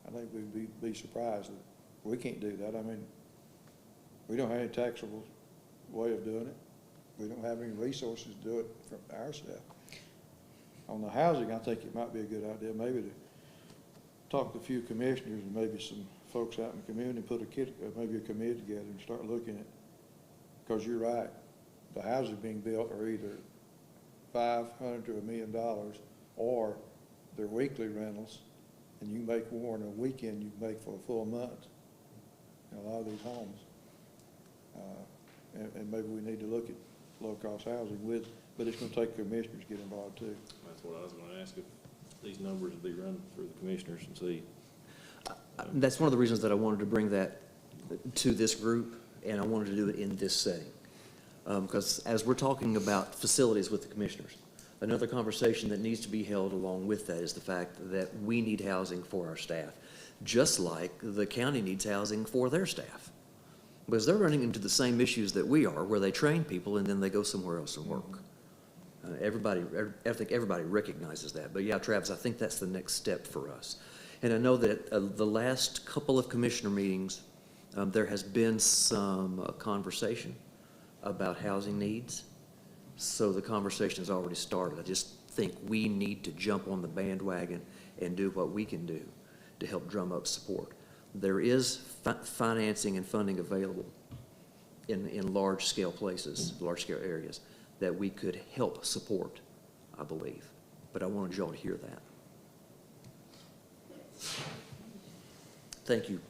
I think we'd be surprised that we can't do that. I mean, we don't have any taxable way of doing it. We don't have any resources to do it from ourselves. On the housing, I think it might be a good idea maybe to talk to a few commissioners and maybe some folks out in the community, put maybe a committee together and start looking at, because you're right, the houses being built are either $500,000 to $1 million, or they're weekly rentals, and you can make more in a weekend you can make for a full month in a lot of these homes. And maybe we need to look at low-cost housing but it's going to take commissioners to get involved too. That's what I was going to ask, if these numbers would be run through the commissioners and see. That's one of the reasons that I wanted to bring that to this group, and I wanted to do it in this setting. Because as we're talking about facilities with the commissioners, another conversation that needs to be held along with that is the fact that we need housing for our staff, just like the county needs housing for their staff. Because they're running into the same issues that we are, where they train people and then they go somewhere else and work. I think everybody recognizes that. But yeah, Travis, I think that's the next step for us. And I know that the last couple of commissioner meetings, there has been some conversation about housing needs. So the conversation has already started. I just think we need to jump on the bandwagon and do what we can do to help drum up support. There is financing and funding available in large-scale places, large-scale areas, that we could help support, I believe. But I wanted y'all to hear that. Thank you,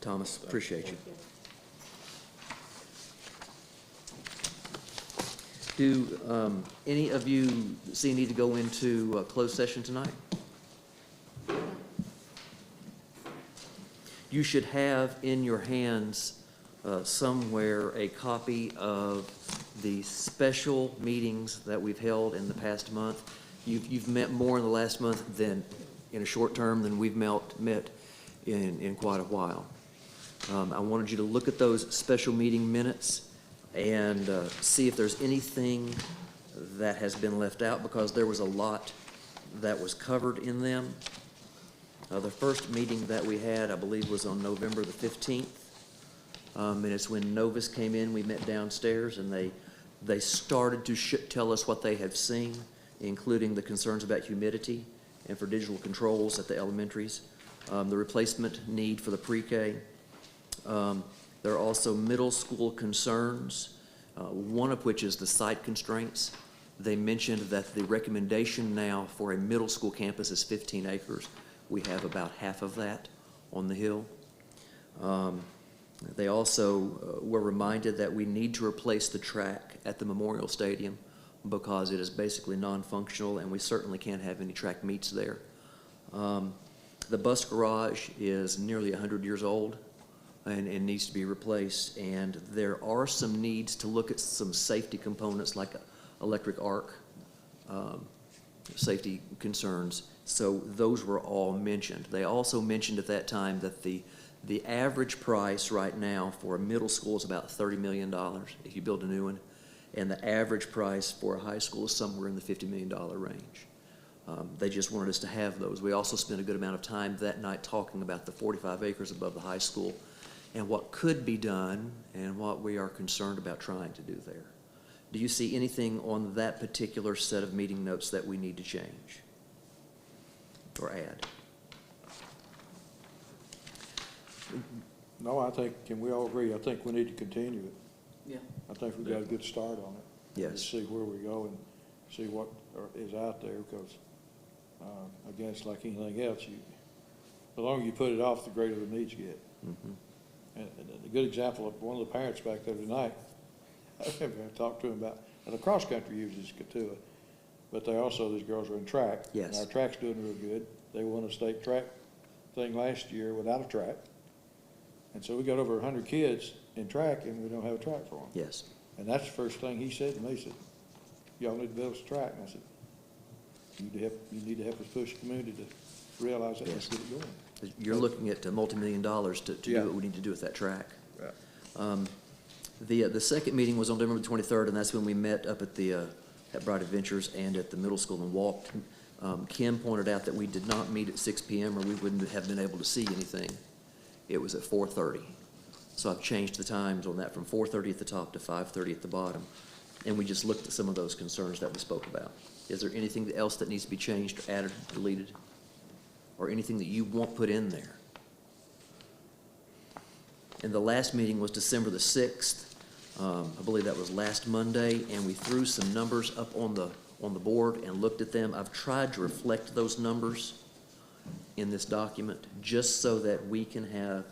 Thomas. Appreciate you. Do any of you see a need to go into a closed session tonight? You should have in your hands somewhere a copy of the special meetings that we've held in the past month. You've met more in the last month than, in a short term, than we've met in quite a while. I wanted you to look at those special meeting minutes and see if there's anything that has been left out, because there was a lot that was covered in them. The first meeting that we had, I believe, was on November the 15th. And it's when Novus came in, we met downstairs, and they started to tell us what they have seen, including the concerns about humidity and for digital controls at the elementaries, the replacement need for the pre-K. There are also middle school concerns, one of which is the site constraints. They mentioned that the recommendation now for a middle school campus is 15 acres. We have about half of that on the hill. They also were reminded that we need to replace the track at the Memorial Stadium because it is basically non-functional, and we certainly can't have any track meets there. The bus garage is nearly 100 years old and needs to be replaced, and there are some needs to look at some safety components like electric arc safety concerns. So those were all mentioned. They also mentioned at that time that the average price right now for a middle school is about $30 million if you build a new one, and the average price for a high school is somewhere in the $50 million range. They just wanted us to have those. We also spent a good amount of time that night talking about the 45 acres above the high school and what could be done and what we are concerned about trying to do there. Do you see anything on that particular set of meeting notes that we need to change or add? No, I think, can we all agree, I think we need to continue it. Yeah. I think we've got a good start on it. Yes. See where we go and see what is out there, because I guess like anything else, the longer you put it off, the greater the needs get. Mm-hmm. And a good example of one of the parents back there tonight, I talked to him about, and the cross country uses Katua, but they also, these girls are in track. Yes. And our track's doing real good. They won a state track thing last year without a track. And so we got over 100 kids in track, and we don't have a track for them. Yes. And that's the first thing he said to me. He said, y'all need to build us a track. And I said, you need to help us push the community to realize that. Let's get it going. You're looking at multi-million dollars to do Yeah. what we need to do with that track. Right. The second meeting was on November 23rd, and that's when we met up at Bright Adventures and at the middle school and walked. Kim pointed out that we did not meet at 6 p.m. or we wouldn't have been able to see anything. It was at 4:30. So I've changed the times on that from 4:30 at the top to 5:30 at the bottom. And we just looked at some of those concerns that we spoke about. Is there anything else that needs to be changed or added, deleted? Or anything that you want put in there? And the last meeting was December the 6th. I believe that was last Monday, and we threw some numbers up on the board and looked at them. I've tried to reflect those numbers in this document just so that we can have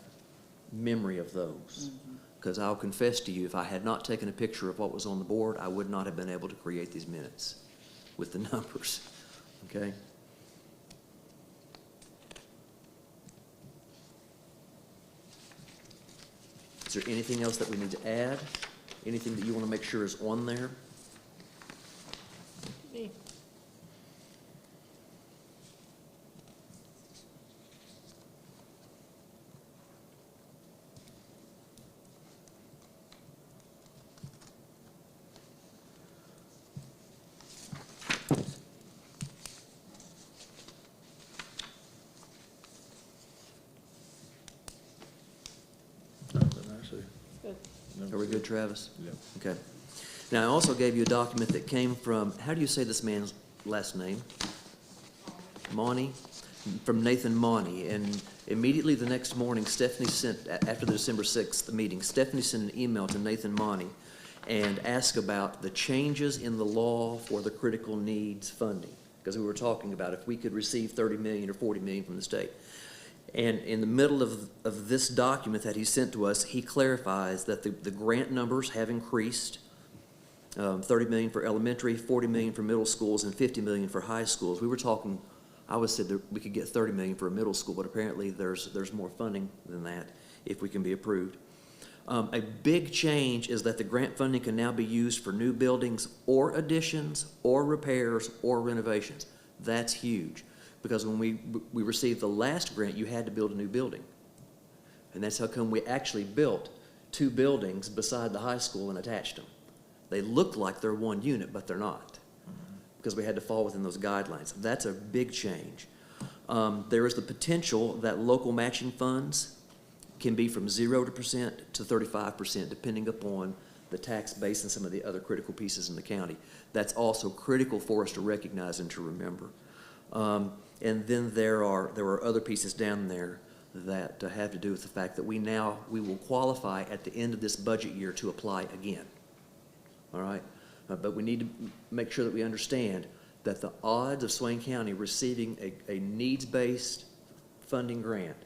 memory of those. Because I'll confess to you, if I had not taken a picture of what was on the board, I would not have been able to create these minutes with the numbers, okay? Is there anything else that we need to add? Anything that you want to make sure is on there? Me. Are we good, Travis? Yep. Okay. Now, I also gave you a document that came from, how do you say this man's last name? Monty? From Nathan Monty. And immediately the next morning, Stephanie sent, after the December 6th meeting, Stephanie sent an email to Nathan Monty and asked about the changes in the law for the critical needs funding. Because we were talking about if we could receive 30 million or 40 million from the state. And in the middle of this document that he sent to us, he clarifies that the grant numbers have increased $30 million for elementary, $40 million for middle schools, and $50 million for high schools. We were talking, I was said that we could get $30 million for a middle school, but apparently there's more funding than that if we can be approved. A big change is that the grant funding can now be used for new buildings or additions or repairs or renovations. That's huge, because when we received the last grant, you had to build a new building. And that's how come we actually built 2 buildings beside the high school and attached them. They look like they're one unit, but they're not, because we had to fall within those guidelines. That's a big change. There is the potential that local matching funds can be from 0% to 35%, depending upon the tax base and some of the other critical pieces in the county. That's also critical for us to recognize and to remember. And then there are other pieces down there that have to do with the fact that we will qualify at the end of this budget year to apply again. All right? But we need to make sure that we understand that the odds of Swain County receiving a needs-based funding grant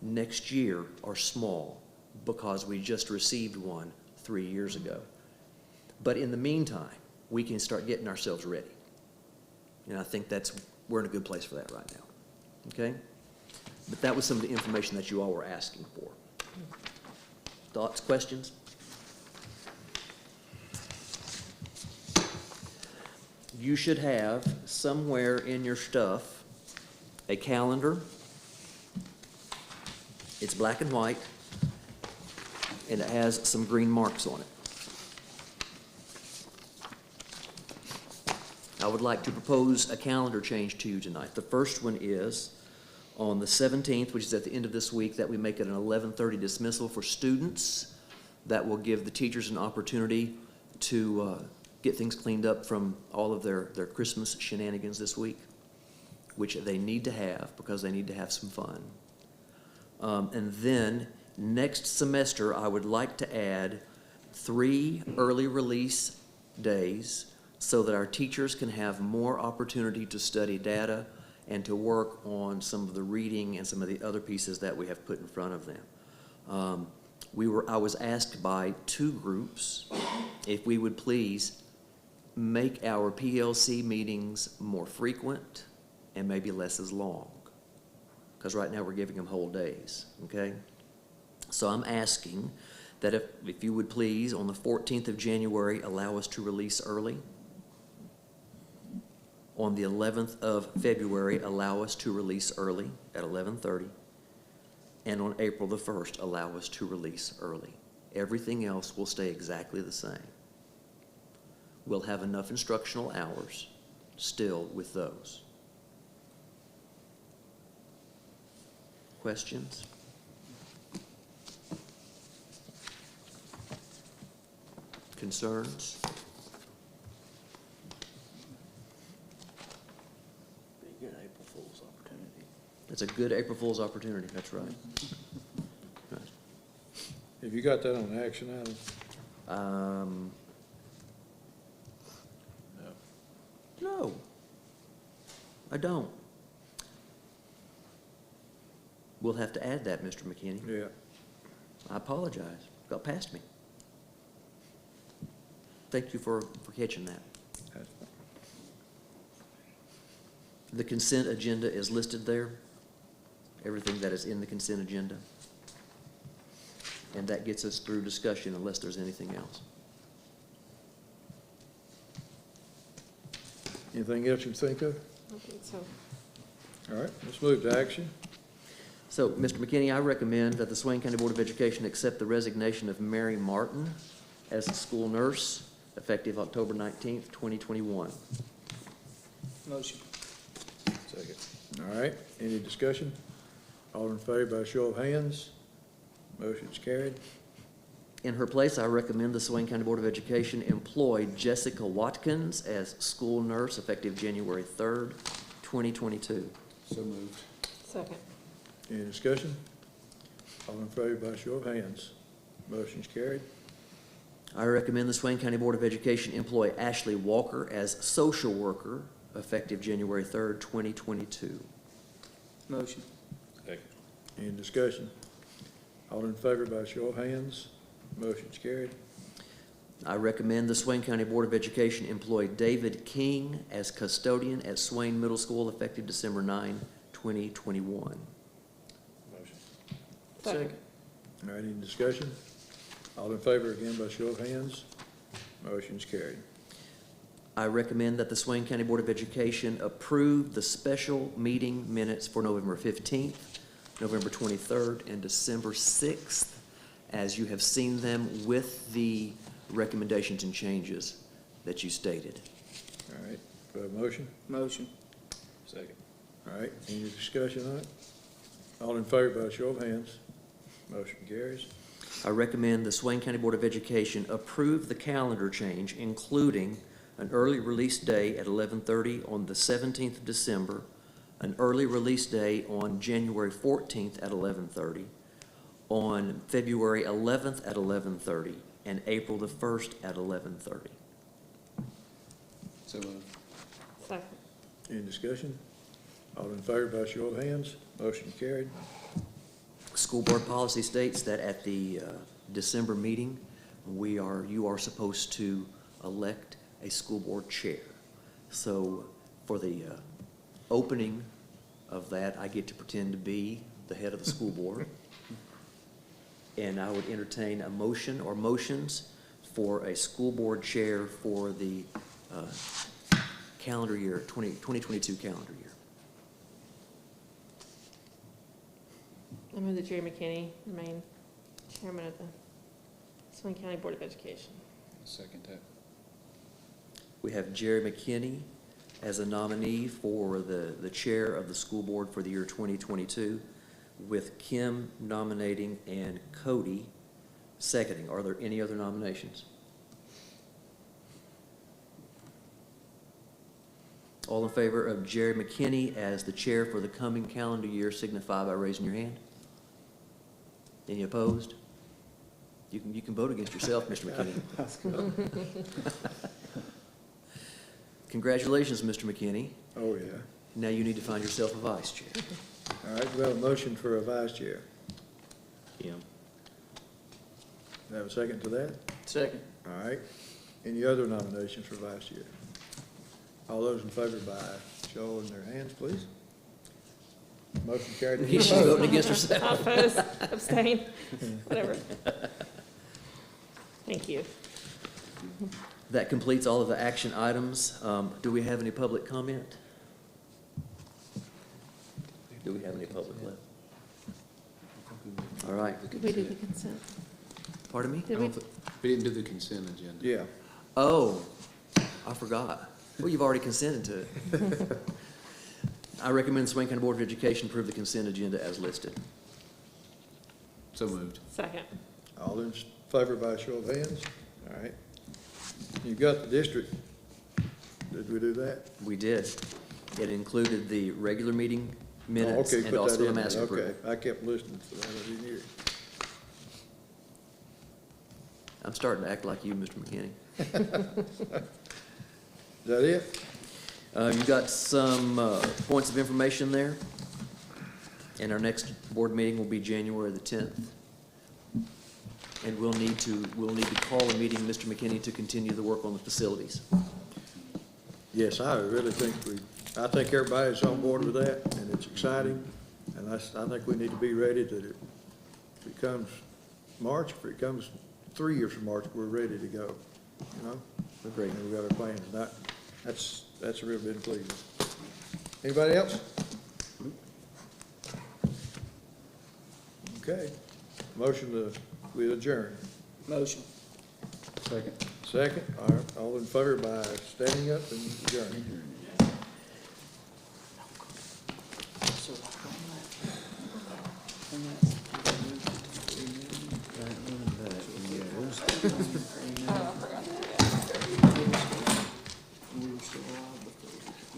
next year are small, because we just received one 3 years ago. But in the meantime, we can start getting ourselves ready. And I think we're in a good place for that right now. Okay? But that was some of the information that you all were asking for. Thoughts, questions? You should have somewhere in your stuff a calendar. It's black and white, and it has some green marks on it. I would like to propose a calendar change to you tonight. The first one is on the 17th, which is at the end of this week, that we make it an 11:30 dismissal for students. That will give the teachers an opportunity to get things cleaned up from all of their Christmas shenanigans this week, which they need to have, because they need to have some fun. And then next semester, I would like to add 3 early release days so that our teachers can have more opportunity to study data and to work on some of the reading and some of the other pieces that we have put in front of them. I was asked by 2 groups if we would please make our PLC meetings more frequent and maybe less as long, because right now we're giving them whole days, okay? So I'm asking that if you would please, on the 14th of January, allow us to release early. On the 11th of February, allow us to release early at 11:30. And on April the 1st, allow us to release early. Everything else will stay exactly the same. We'll have enough instructional hours still with those. Questions? Concerns? Be a good April Fool's opportunity. It's a good April Fool's opportunity, that's right. Right. Have you got that on the action item? No, I don't. We'll have to add that, Mr. McKinney. Yeah. I apologize. Got past me. Thank you for catching that. That's fine. The consent agenda is listed there. Everything that is in the consent agenda. And that gets us through discussion unless there's anything else. Anything else you can think of? I don't think so. All right, let's move to action. So, Mr. McKinney, I recommend that the Swain County Board of Education accept the resignation of Mary Martin as a school nurse effective October 19th, 2021. Motion. Second. All right, any discussion? All in favor by show of hands? Motion's carried. In her place, I recommend the Swain County Board of Education employ Jessica Watkins as school nurse effective January 3rd, 2022. So moved. Second. Any discussion? All in favor by show of hands? Motion's carried. I recommend the Swain County Board of Education employ Ashley Walker as social worker effective January 3rd, 2022. Motion. Second. Any discussion? All in favor by show of hands? Motion's carried. I recommend the Swain County Board of Education employ David King as custodian at Swain Middle School effective December 9, 2021. Motion. Second. All right, any discussion? All in favor again by show of hands? Motion's carried. I recommend that the Swain County Board of Education approve the special meeting minutes for November 15th, November 23rd, and December 6th, as you have seen them with the recommendations and changes that you stated. All right, do I have a motion? Motion. Second. All right, any discussion on it? All in favor by show of hands? Motion carries. I recommend the Swain County Board of Education approve the calendar change, including an early release day at 11:30 on the 17th of December, an early release day on January 14th at 11:30, on February 11th at 11:30, and April the 1st at 11:30. So moved. Second. Any discussion? All in favor by show of hands? Motion carried. School board policy states that at the December meeting, you are supposed to elect a school board chair. So for the opening of that, I get to pretend to be the head of the school board. And I would entertain a motion or motions for a school board chair for the calendar year, 2022 calendar year. I move that Jerry McKinney remain chairman of the Swain County Board of Education. Second that. We have Jerry McKinney as a nominee for the chair of the school board for the year 2022, with Kim nominating and Cody seconding. Are there any other nominations? All in favor of Jerry McKinney as the chair for the coming calendar year signify by raising your hand. Any opposed? You can vote against yourself, Mr. McKinney. Congratulations, Mr. McKinney. Oh, yeah. Now you need to find yourself a vice chair. All right, we have a motion for a vice chair. Kim. Do I have a second to that? Second. All right. Any other nominations for vice chair? All those in favor by showing their hands, please. Motion carried. She's voting against herself. Oppose, abstain, whatever. Thank you. That completes all of the action items. Do we have any public comment? Do we have any public left? All right. Did we do the consent? Pardon me? Did we? We didn't do the consent agenda. Yeah. Oh, I forgot. Well, you've already consented to it. I recommend the Swain County Board of Education approve the consent agenda as listed. So moved. Second. All in favor by show of hands? All right. You got the district. Did we do that? We did. It included the regular meeting minutes Oh, okay, and put also that the in there. master approval. Okay, I kept listening to that, I didn't hear it. I'm starting to act like you, Mr. McKinney. Is that it? You got some points of information there. And our next board meeting will be January the 10th. And we'll need to call a meeting, Mr. McKinney, to continue the work on the facilities. Yes, I really think I think everybody's on board with that, and it's exciting. And I think we need to be ready that if it comes March, if it comes 3 years from March, we're ready to go, you know? Agreed. And we got our plans. That's a real bit pleasing. Anybody else? Okay. Motion to, we adjourn. Motion. Second. Second, all in favor by standing up and adjourning.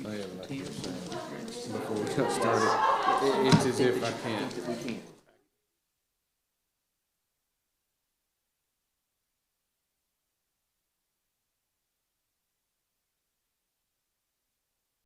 I have like before we got started. It's as if I can't.